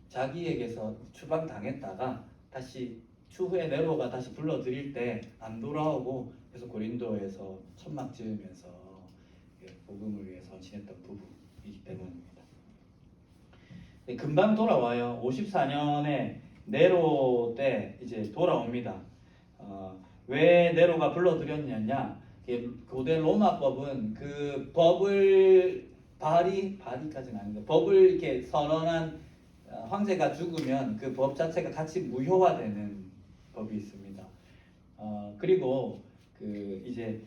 자기에게서 추방당했다가 다시 추후에 네로가 다시 불러들일 때 안 돌아오고 그래서 고린도에서 천막 지으면서 복음을 위해서 지냈던 부부이기 때문입니다. 금방 돌아와요. 54년에 네로 때 이제 돌아옵니다. 왜 네로가 불러들였느냐? 고대 로마법은 그 법을 발의까지는 아닌데 법을 이렇게 선언한 황제가 죽으면 그 법 자체가 같이 무효화되는 법이 있습니다. 그리고 그 이제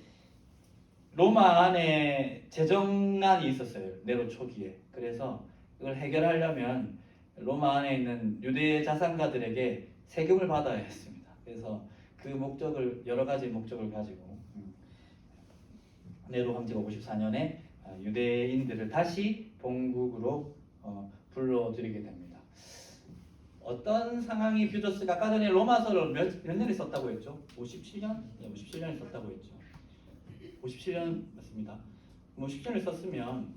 로마 안에 재정난이 있었어요. 네로 초기에. 그래서 이걸 해결하려면 로마 안에 있는 유대 자산가들에게 세금을 받아야 했습니다. 그래서 그 목적을 여러 가지 목적을 가지고 네로 황제가 54년에 유대인들을 다시 본국으로 불러들이게 됩니다. 어떤 상황이 뷰저스가 아까 전에 로마서를 몇 년에 썼다고 했죠? 57년? 네, 57년에 썼다고 했죠. 57년 맞습니다. 57년을 썼으면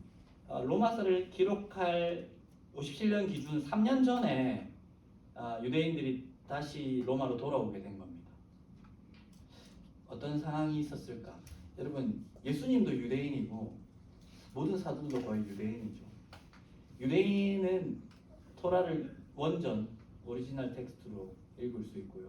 로마서를 기록할 57년 기준 3년 전에 유대인들이 다시 로마로 돌아오게 된 겁니다. 어떤 상황이 있었을까? 여러분, 예수님도 유대인이고 모든 사도도 거의 유대인이죠. 유대인은 토라를 원전, 오리지널 텍스트로 읽을 수 있고요.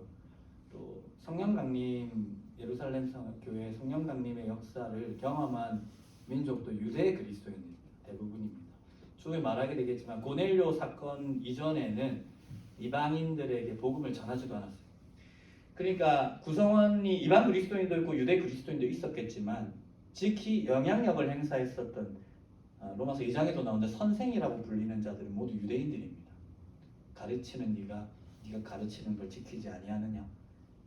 또 성령강림, 예루살렘 교회 성령강림의 역사를 경험한 민족도 유대 그리스도인입니다. 대부분입니다. 추후에 말하게 되겠지만 고넬료 사건 이전에는 이방인들에게 복음을 전하지도 않았어요. 그러니까 구성원이 이방 그리스도인도 있고 유대 그리스도인도 있었겠지만 지키 영향력을 행사했었던 로마서 2장에도 나오는데 선생이라고 불리는 자들은 모두 유대인들입니다. 가르치는 네가 가르치는 걸 지키지 아니하느냐,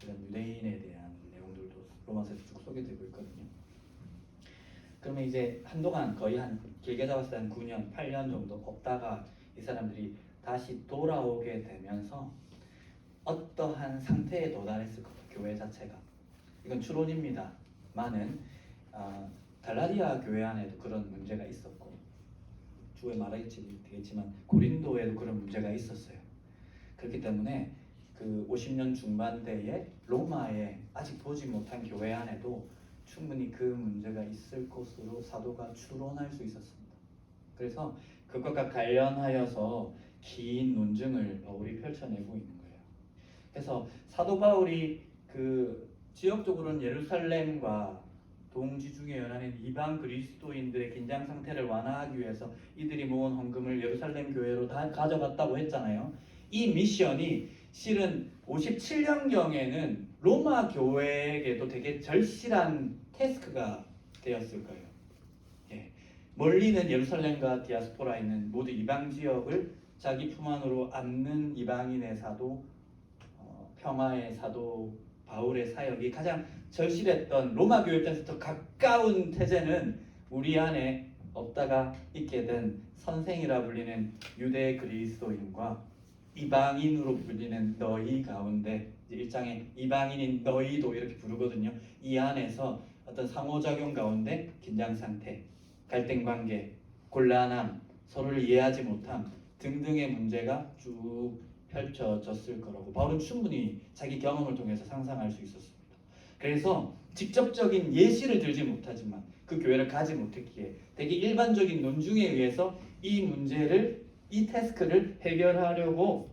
이런 유대인에 대한 내용들도 로마서에서 쭉 소개되고 있거든요. 그러면 이제 한동안 거의 길게 잡았을 때 한 9년, 8년 정도 없다가 이 사람들이 다시 돌아오게 되면서 어떠한 상태에 도달했을 것 같아요. 교회 자체가. 이건 추론입니다만은 갈라디아 교회 안에도 그런 문제가 있었고 주에 말하겠지만 고린도에도 그런 문제가 있었어요. 그렇기 때문에 그 50년 중반대에 로마에 아직 보지 못한 교회 안에도 충분히 그 문제가 있을 것으로 사도가 추론할 수 있었습니다. 그래서 그것과 관련하여서 긴 논증을 바울이 펼쳐내고 있는 거예요. 그래서 사도 바울이 그 지역적으로는 예루살렘과 동지중에 연하는 이방 그리스도인들의 긴장 상태를 완화하기 위해서 이들이 모은 헌금을 예루살렘 교회로 다 가져갔다고 했잖아요. 이 미션이 실은 57년경에는 로마 교회에게도 되게 절실한 태스크가 되었을 거예요. 멀리는 예루살렘과 디아스포라에 있는 모두 이방 지역을 자기 품 안으로 안는 이방인의 사도, 평화의 사도 바울의 사역이 가장 절실했던 로마 교회 입장에서 더 가까운 태제는 우리 안에 없다가 있게 된 선생이라 불리는 유대 그리스도인과 이방인으로 불리는 너희 가운데, 1장에 이방인인 너희도 이렇게 부르거든요. 이 안에서 어떤 상호작용 가운데 긴장 상태, 갈등 관계, 곤란함, 서로를 이해하지 못함 등등의 문제가 쭉 펼쳐졌을 거라고 바울은 충분히 자기 경험을 통해서 상상할 수 있었습니다. 그래서 직접적인 예시를 들지 못하지만 그 교회를 가지 못했기에 되게 일반적인 논증에 의해서 이 문제를, 이 태스크를 해결하려고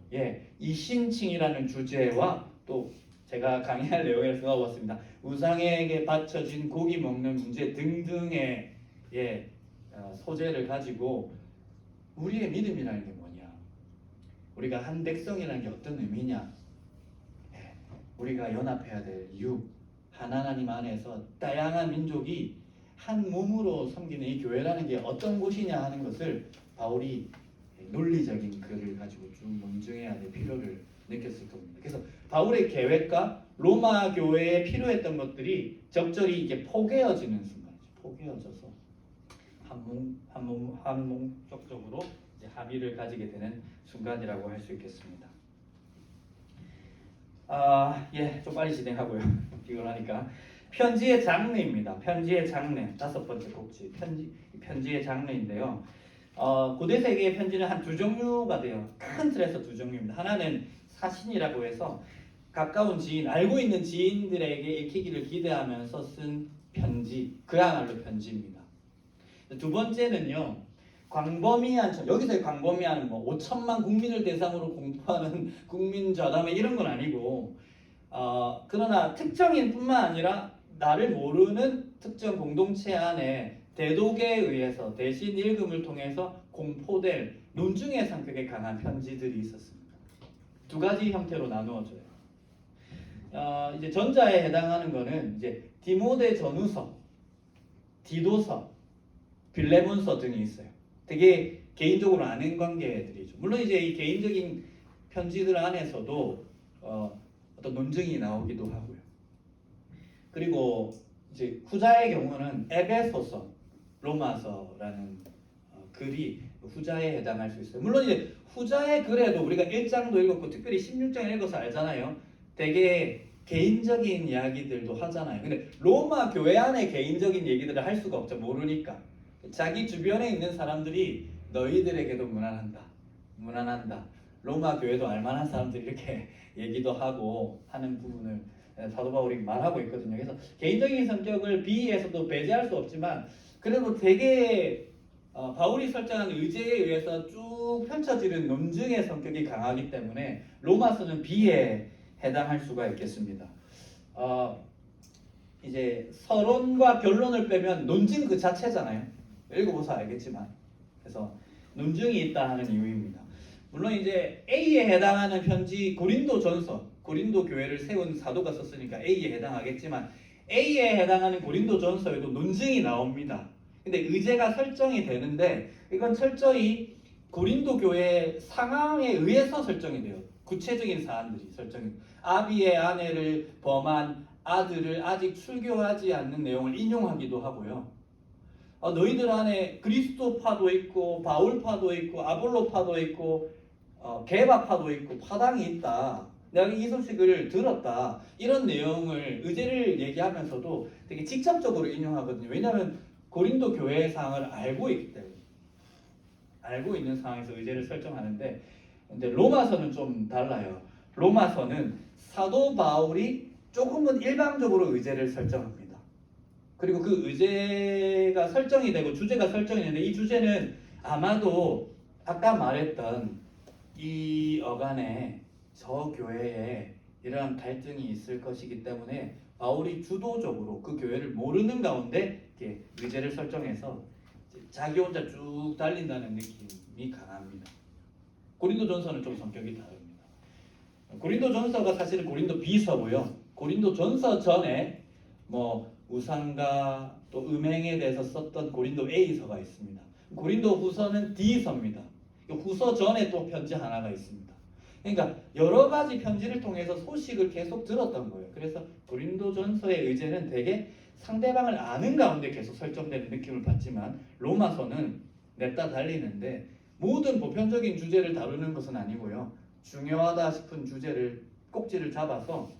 이신칭이라는 주제와 또 제가 강의할 내용에서 넣어봤습니다. 우상에게 바쳐진 고기 먹는 문제 등등의 소재를 가지고 우리의 믿음이라는 게 뭐냐, 우리가 한 백성이라는 게 어떤 의미냐, 우리가 연합해야 될 이유, 하나님 안에서 다양한 민족이 한 몸으로 섬기는 이 교회라는 게 어떤 곳이냐 하는 것을 바울이 논리적인 글을 가지고 쭉 논증해야 될 필요를 느꼈을 겁니다. 그래서 바울의 계획과 로마 교회에 필요했던 것들이 적절히 이게 포개어지는 순간이죠. 포개어져서 한목적으로 합의를 가지게 되는 순간이라고 할 수 있겠습니다. 좀 빨리 진행하고요. 피곤하니까. 편지의 장르입니다. 편지의 장르, 5번째 꼭지. 편지의 장르인데요. 고대 세계의 편지는 한 두 종류가 돼요. 큰 틀에서 두 종류입니다. 하나는 사신이라고 해서 가까운 지인, 알고 있는 지인들에게 읽히기를 기대하면서 쓴 편지, 그야말로 편지입니다. 두 번째는요, 광범위한, 여기서의 광범위한 뭐 5천만 국민을 대상으로 공포하는 국민좌담회 이런 건 아니고, 그러나 특정인뿐만 아니라 나를 모르는 특정 공동체 안에 대독에 의해서 대신 읽음을 통해서 공포될 논중의 성격에 강한 편지들이 있었습니다. 두 가지 형태로 나누어져요. 이제 전자에 해당하는 거는 이제 디모데 전후서, 디도서, 빌레몬서 등이 있어요. 되게 개인적으로 아는 관계들이죠. 물론 이제 이 개인적인 편지들 안에서도 어떤 논증이 나오기도 하고요. 그리고 이제 후자의 경우는 에베소서, 로마서라는 글이 후자에 해당할 수 있어요. 물론 이제 후자의 글에도 우리가 1장도 읽었고 특별히 16장 읽어서 알잖아요. 되게 개인적인 이야기들도 하잖아요. 근데 로마 교회 안에 개인적인 얘기들을 할 수가 없죠. 모르니까. 자기 주변에 있는 사람들이 너희들에게도 무난한다. 로마 교회도 알만한 사람들이 이렇게 얘기도 하고 하는 부분을 사도 바울이 말하고 있거든요. 그래서 개인적인 성격을 비에서도 배제할 수 없지만 그래도 되게 바울이 설정한 의제에 의해서 쭉 펼쳐지는 논증의 성격이 강하기 때문에 로마서는 비에 해당할 수가 있겠습니다. 이제 서론과 변론을 빼면 논증 그 자체잖아요. 읽어보서 알겠지만. 그래서 논증이 있다 하는 이유입니다. 물론 이제 A에 해당하는 편지 고린도전서, 고린도 교회를 세운 사도가 썼으니까 A에 해당하겠지만 A에 해당하는 고린도전서에도 논증이 나옵니다. 근데 의제가 설정이 되는데 이건 철저히 고린도 교회 상황에 의해서 설정이 돼요. 구체적인 사안들이 설정이 돼요. 아비의 아내를 범한 아들을 아직 출교하지 않는 내용을 인용하기도 하고요. 너희들 안에 그리스도파도 있고 바울파도 있고 아볼로파도 있고 개바파도 있고 파당이 있다. 내가 이 소식을 들었다. 이런 내용을 의제를 얘기하면서도 되게 직접적으로 인용하거든요. 왜냐하면 고린도 교회의 상황을 알고 있기 때문에 알고 있는 상황에서 의제를 설정하는데 근데 로마서는 좀 달라요. 로마서는 사도 바울이 조금은 일방적으로 의제를 설정합니다. 그리고 그 의제가 설정이 되고 주제가 설정이 되는데 이 주제는 아마도 아까 말했던 이 어간에 저 교회에 이러한 갈등이 있을 것이기 때문에 바울이 주도적으로 그 교회를 모르는 가운데 이렇게 의제를 설정해서 자기 혼자 쭉 달린다는 느낌이 강합니다. 고린도전서는 좀 성격이 다릅니다. 고린도전서가 사실은 고린도 비서고요. 고린도전서 전에 뭐 우상과 또 음행에 대해서 썼던 고린도 A서가 있습니다. 고린도 후서는 D서입니다. 후서 전에 또 편지 하나가 있습니다. 그러니까 여러 가지 편지를 통해서 소식을 계속 들었던 거예요. 그래서 고린도전서의 의제는 되게 상대방을 아는 가운데 계속 설정되는 느낌을 받지만 로마서는 냅다 달리는데 모든 보편적인 주제를 다루는 것은 아니고요. 중요하다 싶은 주제를 꼭지를 잡아서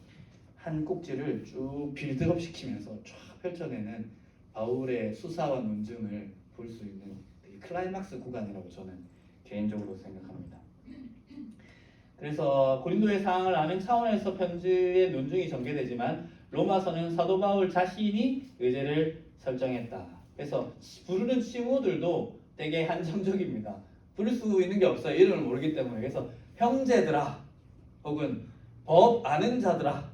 한 꼭지를 쭉 빌드업 시키면서 쫙 펼쳐내는 바울의 수사와 논증을 볼 수 있는 되게 클라이막스 구간이라고 저는 개인적으로 생각합니다. 그래서 고린도의 상황을 아는 차원에서 편지의 논증이 전개되지만 로마서는 사도 바울 자신이 의제를 설정했다. 그래서 부르는 칭호들도 되게 한정적입니다. 부를 수 있는 게 없어요. 이름을 모르기 때문에. 그래서 형제들아 혹은 법 아는 자들아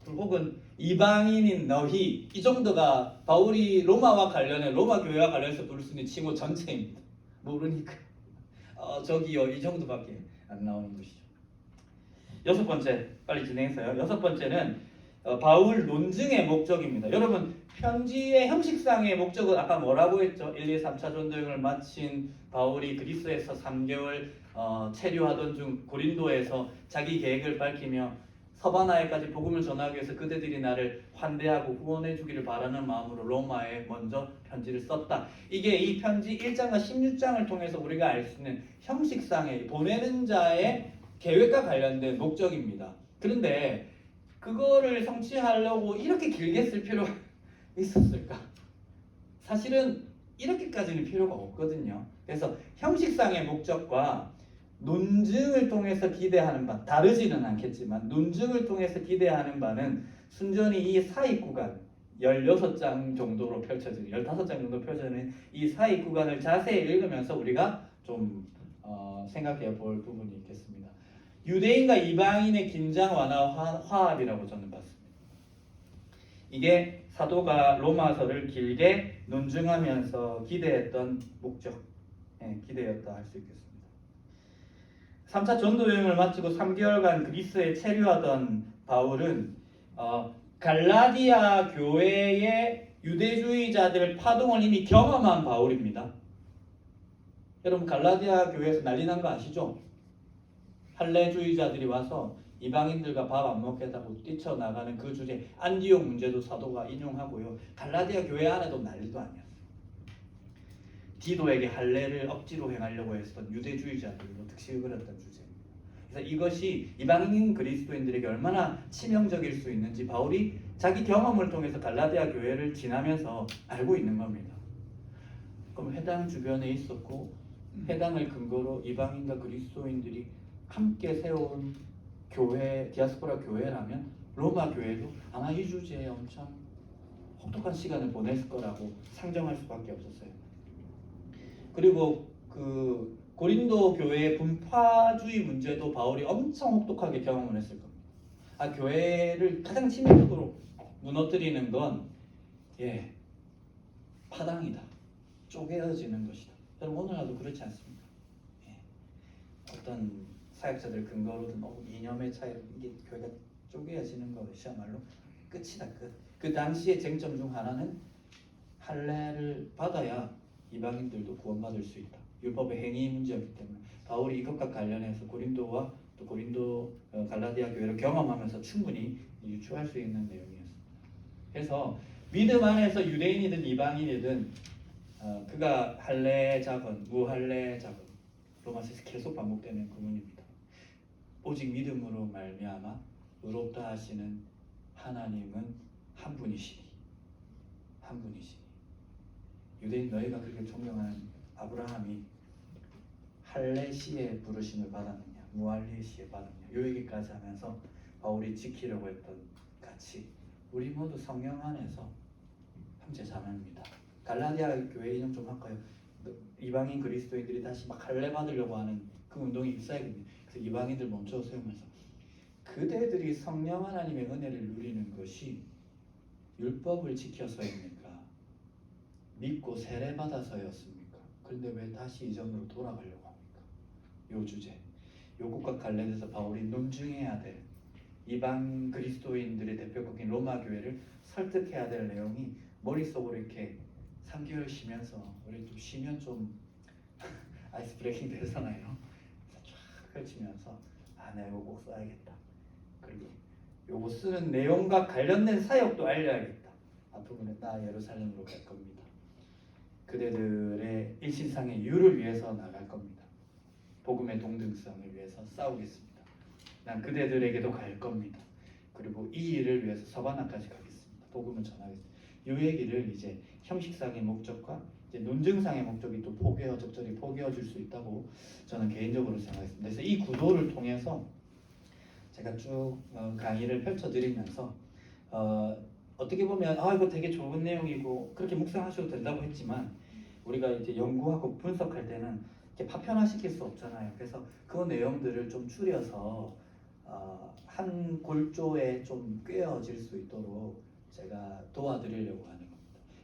혹은 이방인인 너희 이 정도가 바울이 로마와 관련해 로마 교회와 관련해서 부를 수 있는 칭호 전체입니다. 모르니까 저기요 이 정도밖에 안 나오는 것이죠. 여섯 번째 빨리 진행해서요. 여섯 번째는 바울 논증의 목적입니다. 여러분 편지의 형식상의 목적은 아까 뭐라고 했죠? 1, 2, 3차 전도여행을 마친 바울이 그리스에서 3개월 체류하던 중 고린도에서 자기 계획을 밝히며 서바나에까지 복음을 전하기 위해서 그대들이 나를 환대하고 후원해 주기를 바라는 마음으로 로마에 먼저 편지를 썼다. 이게 이 편지 1장과 16장을 통해서 우리가 알 수 있는 형식상의 보내는 자의 계획과 관련된 목적입니다. 그런데 그거를 성취하려고 이렇게 길게 쓸 필요가 있었을까? 사실은 이렇게까지는 필요가 없거든요. 그래서 형식상의 목적과 논증을 통해서 기대하는 바, 다르지는 않겠지만 논증을 통해서 기대하는 바는 순전히 이 사익 구간 16장 정도로 펼쳐지는 15장 정도 펼쳐지는 이 사익 구간을 자세히 읽으면서 우리가 좀 생각해 볼 부분이 있겠습니다. 유대인과 이방인의 긴장 완화 화합이라고 저는 봤습니다. 이게 사도가 로마서를 길게 논증하면서 기대했던 목적, 기대였다 할 수 있겠습니다. 3차 전도 여행을 마치고 3개월간 그리스에 체류하던 바울은 갈라디아 교회의 유대주의자들 파동을 이미 경험한 바울입니다. 여러분 갈라디아 교회에서 난리 난 거 아시죠? 할례주의자들이 와서 이방인들과 밥 안 먹겠다고 뛰쳐나가는 그 주제 안디옥 문제도 사도가 인용하고요. 갈라디아 교회 안에도 난리도 아니었어요. 디도에게 할례를 억지로 행하려고 했던 유대주의자들로 득실을 그렸던 주제입니다. 그래서 이것이 이방인 그리스도인들에게 얼마나 치명적일 수 있는지 바울이 자기 경험을 통해서 갈라디아 교회를 지나면서 알고 있는 겁니다. 그럼 해당 주변에 있었고 해당을 근거로 이방인과 그리스도인들이 함께 세운 교회, 디아스포라 교회라면 로마 교회도 아마 이 주제에 엄청 혹독한 시간을 보냈을 거라고 상정할 수밖에 없었어요. 그리고 그 고린도 교회의 분파주의 문제도 바울이 엄청 혹독하게 경험을 했을 겁니다. 교회를 가장 치명적으로 무너뜨리는 건 파당이다. 쪼개어지는 것이다. 여러분 오늘날도 그렇지 않습니까? 어떤 사역자들 근거로든 이념의 차이로 이게 교회가 쪼개어지는 것이야말로 끝이다. 끝. 그 당시의 쟁점 중 하나는 할례를 받아야 이방인들도 구원받을 수 있다. 율법의 행위 문제였기 때문에 바울이 이것과 관련해서 고린도와 또 고린도 갈라디아 교회를 경험하면서 충분히 유추할 수 있는 내용이었습니다. 그래서 믿음 안에서 유대인이든 이방인이든 그가 할례 작은 무할례 작은 로마서에서 계속 반복되는 구문입니다. 오직 믿음으로 말미암아 의롭다 하시는 하나님은 한 분이시니 한 분이시니 유대인 너희가 그렇게 존경하는 아브라함이 할례 시에 부르심을 받았느냐 무할례 시에 받았느냐 요 얘기까지 하면서 바울이 지키려고 했던 같이 우리 모두 성령 안에서 형제 자매입니다. 갈라디아 교회 인용 좀 할까요? 이방인 그리스도인들이 다시 막 할례 받으려고 하는 그 운동이 일사이거든요. 그래서 이방인들 멈춰 세우면서 그대들이 성령 하나님의 은혜를 누리는 것이 율법을 지켜서입니까? 믿고 세례 받아서였습니까? 그런데 왜 다시 이전으로 돌아가려고 합니까? 요 주제, 요것과 관련해서 바울이 논증해야 될 이방 그리스도인들의 대표국인 로마 교회를 설득해야 될 내용이 머릿속으로 이렇게 3개월 쉬면서 우리 좀 쉬면 좀 아이스 브레이킹 되잖아요. 그래서 쫙 펼치면서 내가 이거 꼭 써야겠다. 그리고 요거 쓰는 내용과 관련된 사역도 알려야겠다. 앞부분에 나 예루살렘으로 갈 겁니다. 그대들의 일신상의 유를 위해서 나갈 겁니다. 복음의 동등성을 위해서 싸우겠습니다. 난 그대들에게도 갈 겁니다. 그리고 이 일을 위해서 서바나까지 가겠습니다. 복음을 전하겠습니다. 이 얘기를 이제 형식상의 목적과 이제 논증상의 목적이 또 적절히 포개어질 수 있다고 저는 개인적으로 생각했습니다. 그래서 이 구도를 통해서 제가 쭉 강의를 펼쳐드리면서 어떻게 보면 이거 되게 좋은 내용이고 그렇게 묵상하셔도 된다고 했지만 우리가 이제 연구하고 분석할 때는 이렇게 파편화시킬 수 없잖아요. 그래서 그 내용들을 좀 추려서 한 골조에 좀 꿰어질 수 있도록 제가 도와드리려고 하는 겁니다.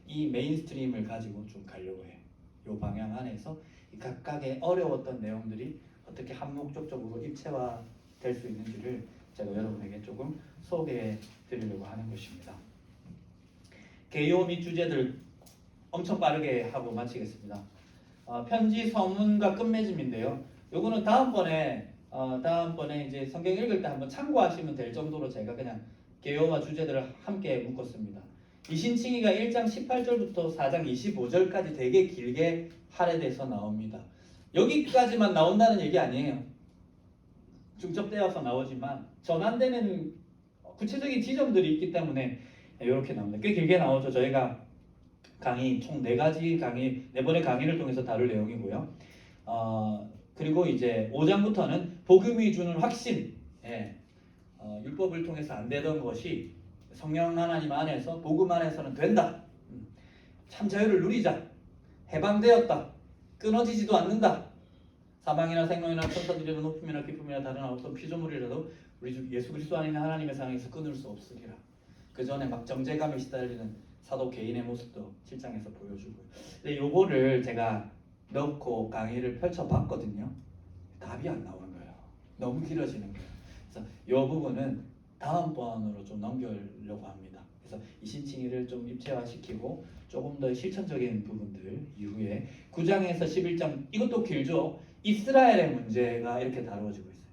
이 메인스트림을 가지고 좀 가려고 해요. 이 방향 안에서 각각의 어려웠던 내용들이 어떻게 한목적적으로 입체화 될 수 있는지를 제가 여러분에게 조금 소개해 드리려고 하는 것입니다. 개요 및 주제들 엄청 빠르게 하고 마치겠습니다. 편지 서문과 끝맺음인데요. 요거는 다음번에 이제 성경 읽을 때 한번 참고하시면 될 정도로 제가 그냥 개요와 주제들을 함께 묶었습니다. 이신칭의가 1장 18절부터 4장 25절까지 되게 길게 할애돼서 나옵니다. 여기까지만 나온다는 얘기 아니에요. 중첩되어서 나오지만 전환되는 구체적인 지점들이 있기 때문에 이렇게 나옵니다. 꽤 길게 나오죠. 저희가 강의 총 4번의 강의를 통해서 다룰 내용이고요. 그리고 이제 5장부터는 복음이 주는 확신, 율법을 통해서 안 되던 것이 성령 하나님 안에서 복음 안에서는 된다. 참 자유를 누리자. 해방되었다. 끊어지지도 않는다. 사망이나 생명이나 천사들이나 높음이나 깊음이나 다른 어떤 피조물이라도 우리 주 예수 그리스도 안에 있는 하나님의 사랑에서 끊을 수 없으리라. 그 전에 막 정죄감에 시달리는 사도 개인의 모습도 7장에서 보여주고요. 근데 요거를 제가 넣고 강의를 펼쳐봤거든요. 답이 안 나오는 거예요. 너무 길어지는 거예요. 그래서 요 부분은 다음번으로 좀 넘기려고 합니다. 그래서 이신칭의를 좀 입체화시키고 조금 더 실천적인 부분들 이후에 9장에서 11장 이것도 길죠. 이스라엘의 문제가 이렇게 다루어지고 있어요.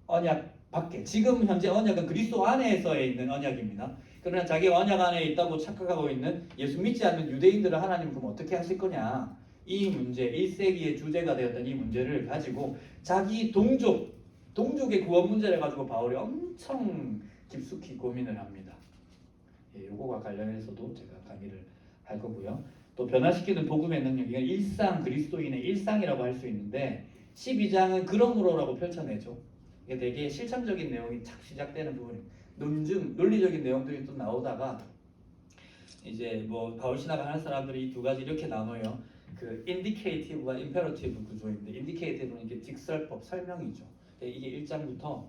언약 밖에 지금 현재 언약은 그리스도 안에서 있는 언약입니다. 그러나 자기 언약 안에 있다고 착각하고 있는 예수 믿지 않는 유대인들을 하나님 그럼 어떻게 하실 거냐 이 문제 1세기의 주제가 되었던 이 문제를 가지고 자기 동족의 구원 문제를 가지고 바울이 엄청 깊숙이 고민을 합니다. 요거와 관련해서도 제가 강의를 할 거고요. 또 변화시키는 복음의 능력, 이건 일상 그리스도인의 일상이라고 할 수 있는데 12장은 그러므로라고 펼쳐내죠. 이게 되게 실천적인 내용이 착 시작되는 부분입니다. 논리적인 내용들이 또 나오다가 이제 뭐 바울 신학을 하는 사람들이 이 두 가지 이렇게 나눠요. 그 인디케이티브와 임페러티브 구조인데 인디케이티브는 이게 직설법 설명이죠. 이게 1장부터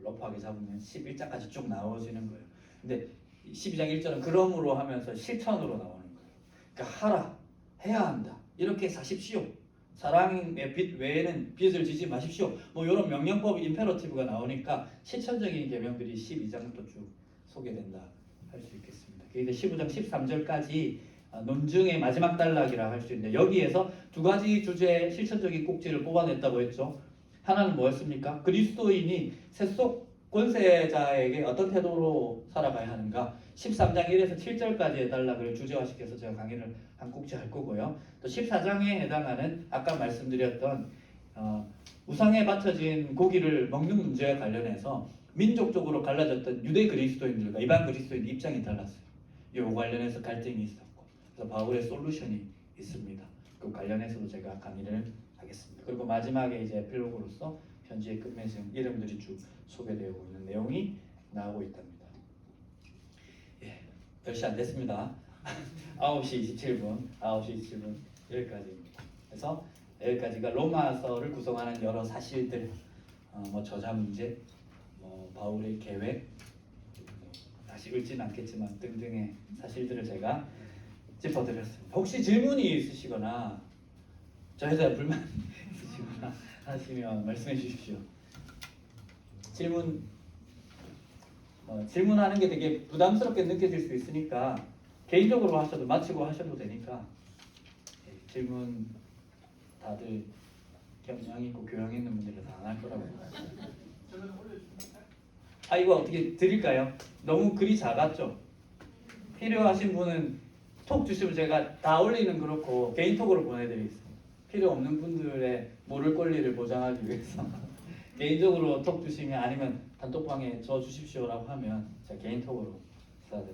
러프하게 잡으면 11장까지 쭉 나오지는 거예요. 근데 12장 1절은 그러므로 하면서 실천으로 나오는 거예요. 그러니까 하라, 해야 한다. 이렇게 사십시오. 사랑의 빛 외에는 빚을 지지 마십시오. 뭐 이런 명령법 임페러티브가 나오니까 실천적인 계명들이 12장부터 쭉 소개된다 할 수 있겠습니다. 그게 15장 13절까지 논증의 마지막 단락이라 할 수 있는데 여기에서 두 가지 주제의 실천적인 꼭지를 뽑아냈다고 했죠. 하나는 뭐였습니까? 그리스도인이 세속 권세자에게 어떤 태도로 살아가야 하는가? 13장 1에서 7절까지의 단락을 주제화시켜서 제가 강의를 한 꼭지 할 거고요. 또 14장에 해당하는 아까 말씀드렸던 우상에 바쳐진 고기를 먹는 문제와 관련해서 민족적으로 갈라졌던 유대 그리스도인들과 이방 그리스도인 입장이 달랐어요. 이 관련해서 갈등이 있었고 그래서 바울의 솔루션이 있습니다. 그 관련해서도 제가 강의를 하겠습니다. 그리고 마지막에 이제 에필로그로서 편지의 끝맺음 이름들이 쭉 소개되고 있는 내용이 나오고 있답니다. 10시 안 됐습니다. 9시 27분, 9시 27분 여기까지입니다. 그래서 여기까지가 로마서를 구성하는 여러 사실들, 뭐 저자 문제, 뭐 바울의 계획, 다시 읽지는 않겠지만 등등의 사실들을 제가 짚어드렸습니다. 혹시 질문이 있으시거나 저에 대한 불만 있으시거나 하시면 말씀해 주십시오. 질문하는 게 되게 부담스럽게 느껴질 수 있으니까 개인적으로 하셔도 마치고 하셔도 되니까 질문 다들 경향 있고 교양 있는 분들은 다 안 할 거라고. 이거 어떻게 드릴까요? 너무 글이 작았죠? 필요하신 분은 톡 주시면 제가 다 올리는 그렇고 개인톡으로 보내드리겠습니다. 필요 없는 분들의 모를 권리를 보장하기 위해서 개인적으로 톡 주시면 아니면 단톡방에 줘 주십시오라고 하면 제가 개인톡으로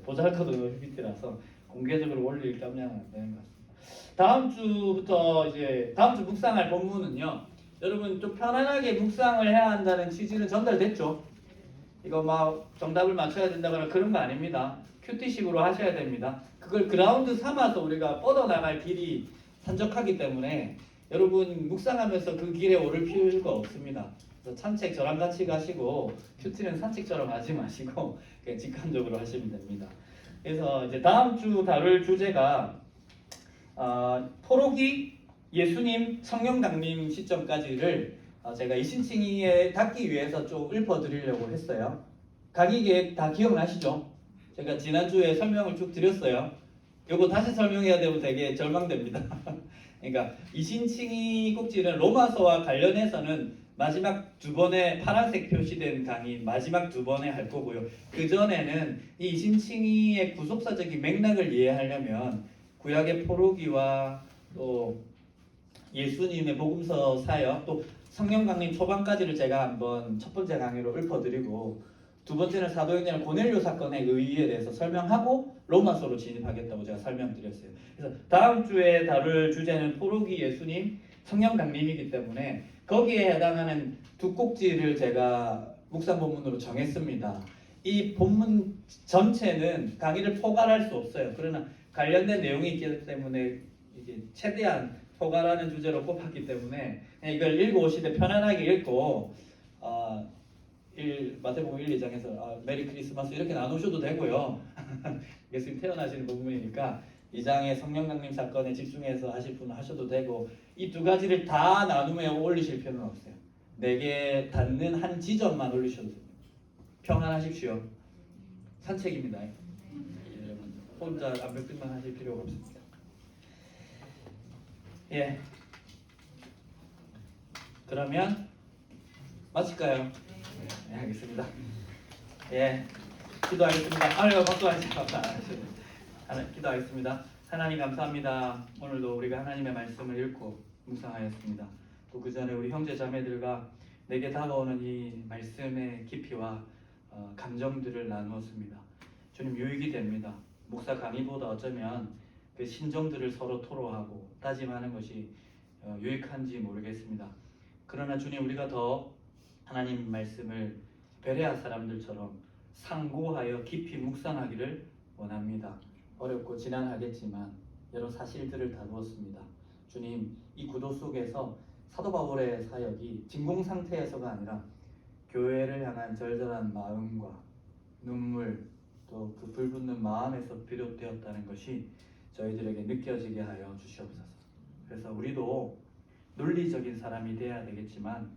보잘것없는 PPT라서 공개적으로 올릴 깜냥은 안 되는 것 같습니다. 다음 주부터 이제 다음 주 묵상할 본문은요. 여러분 좀 편안하게 묵상을 해야 한다는 취지는 전달됐죠. 이거 막 정답을 맞춰야 된다거나 그런 거 아닙니다. 큐티식으로 하셔야 됩니다. 그걸 그라운드 삼아서 우리가 뻗어나갈 길이 산적하기 때문에 여러분 묵상하면서 그 길에 오를 필요가 없습니다. 그래서 산책 저랑 같이 가시고 큐티는 산책처럼 하지 마시고 그냥 직관적으로 하시면 됩니다. 그래서 이제 다음 주 다룰 주제가 포로기 예수님 성령 강림 시점까지를 제가 이신칭의에 닿기 위해서 좀 읊어드리려고 했어요. 강의 계획 다 기억나시죠? 제가 지난주에 설명을 쭉 드렸어요. 이거 다시 설명해야 되면 되게 절망됩니다. 그러니까 이신칭의 꼭지는 로마서와 관련해서는 마지막 두 번에 파란색 표시된 강의 마지막 두 번에 할 거고요. 그 전에는 이 이신칭의의 구속사적인 맥락을 이해하려면 구약의 포로기와 또 예수님의 복음서 사역 또 성령 강림 초반까지를 제가 한번 첫 번째 강의로 읊어드리고 두 번째는 사도행전 고넬료 사건의 의의에 대해서 설명하고 로마서로 진입하겠다고 제가 설명드렸어요. 그래서 다음 주에 다룰 주제는 포로기 예수님 성령 강림이기 때문에 거기에 해당하는 두 꼭지를 제가 묵상 본문으로 정했습니다. 이 본문 전체는 강의를 포괄할 수 없어요. 그러나 관련된 내용이 있기 때문에 이게 최대한 포괄하는 주제로 꼽았기 때문에 이걸 읽어오시되 편안하게 읽고 마태복음 1, 2장에서 메리 크리스마스 이렇게 나누셔도 되고요. 예수님 태어나시는 부분이니까 2장의 성령 강림 사건에 집중해서 하실 분은 하셔도 되고 이 두 가지를 다 나누며 올리실 필요는 없어요. 4개 닿는 한 지점만 올리셔도 됩니다. 평안하십시오. 산책입니다. 여러분 혼자 암벽등만 하실 필요가 없습니다. 예. 그러면 마칠까요? 네, 알겠습니다. 예. 기도하겠습니다. 아유, 박수하시죠. 기도하겠습니다. 하나님 감사합니다. 오늘도 우리가 하나님의 말씀을 읽고 묵상하였습니다. 또 그 전에 우리 형제 자매들과 내게 다가오는 이 말씀의 깊이와 감정들을 나누었습니다. 주님 유익이 됩니다. 목사 강의보다 어쩌면 그 심정들을 서로 토로하고 따짐하는 것이 유익한지 모르겠습니다. 그러나 주님 우리가 더 하나님 말씀을 베레아 사람들처럼 상고하여 깊이 묵상하기를 원합니다. 어렵고 지난하겠지만 여러 사실들을 다루었습니다. 주님 이 구도 속에서 사도 바울의 사역이 진공 상태에서가 아니라 교회를 향한 절절한 마음과 눈물 또 그 불붙는 마음에서 비롯되었다는 것이 저희들에게 느껴지게 하여 주시옵소서. 그래서 우리도 논리적인 사람이 되어야 되겠지만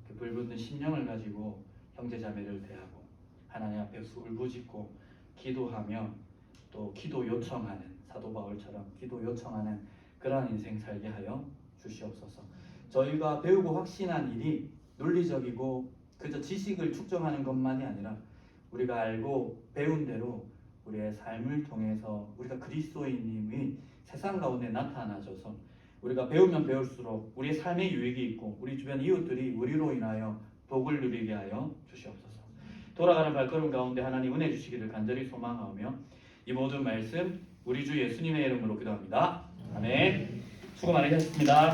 그 불붙는 심령을 가지고 형제자매를 대하고 하나님 앞에 울부짖고 기도하며 또 기도 요청하는 사도 바울처럼 기도 요청하는 그러한 인생 살게 하여 주시옵소서. 저희가 배우고 확신한 일이 논리적이고 그저 지식을 축적하는 것만이 아니라 우리가 알고 배운 대로 우리의 삶을 통해서 우리가 그리스도인님이 세상 가운데 나타나셔서 우리가 배우면 배울수록 우리의 삶에 유익이 있고 우리 주변 이웃들이 우리로 인하여 복을 누리게 하여 주시옵소서. 돌아가는 발걸음 가운데 하나님 은혜 주시기를 간절히 소망하며 이 모든 말씀 우리 주 예수님의 이름으로 기도합니다. 아멘. 수고 많으셨습니다.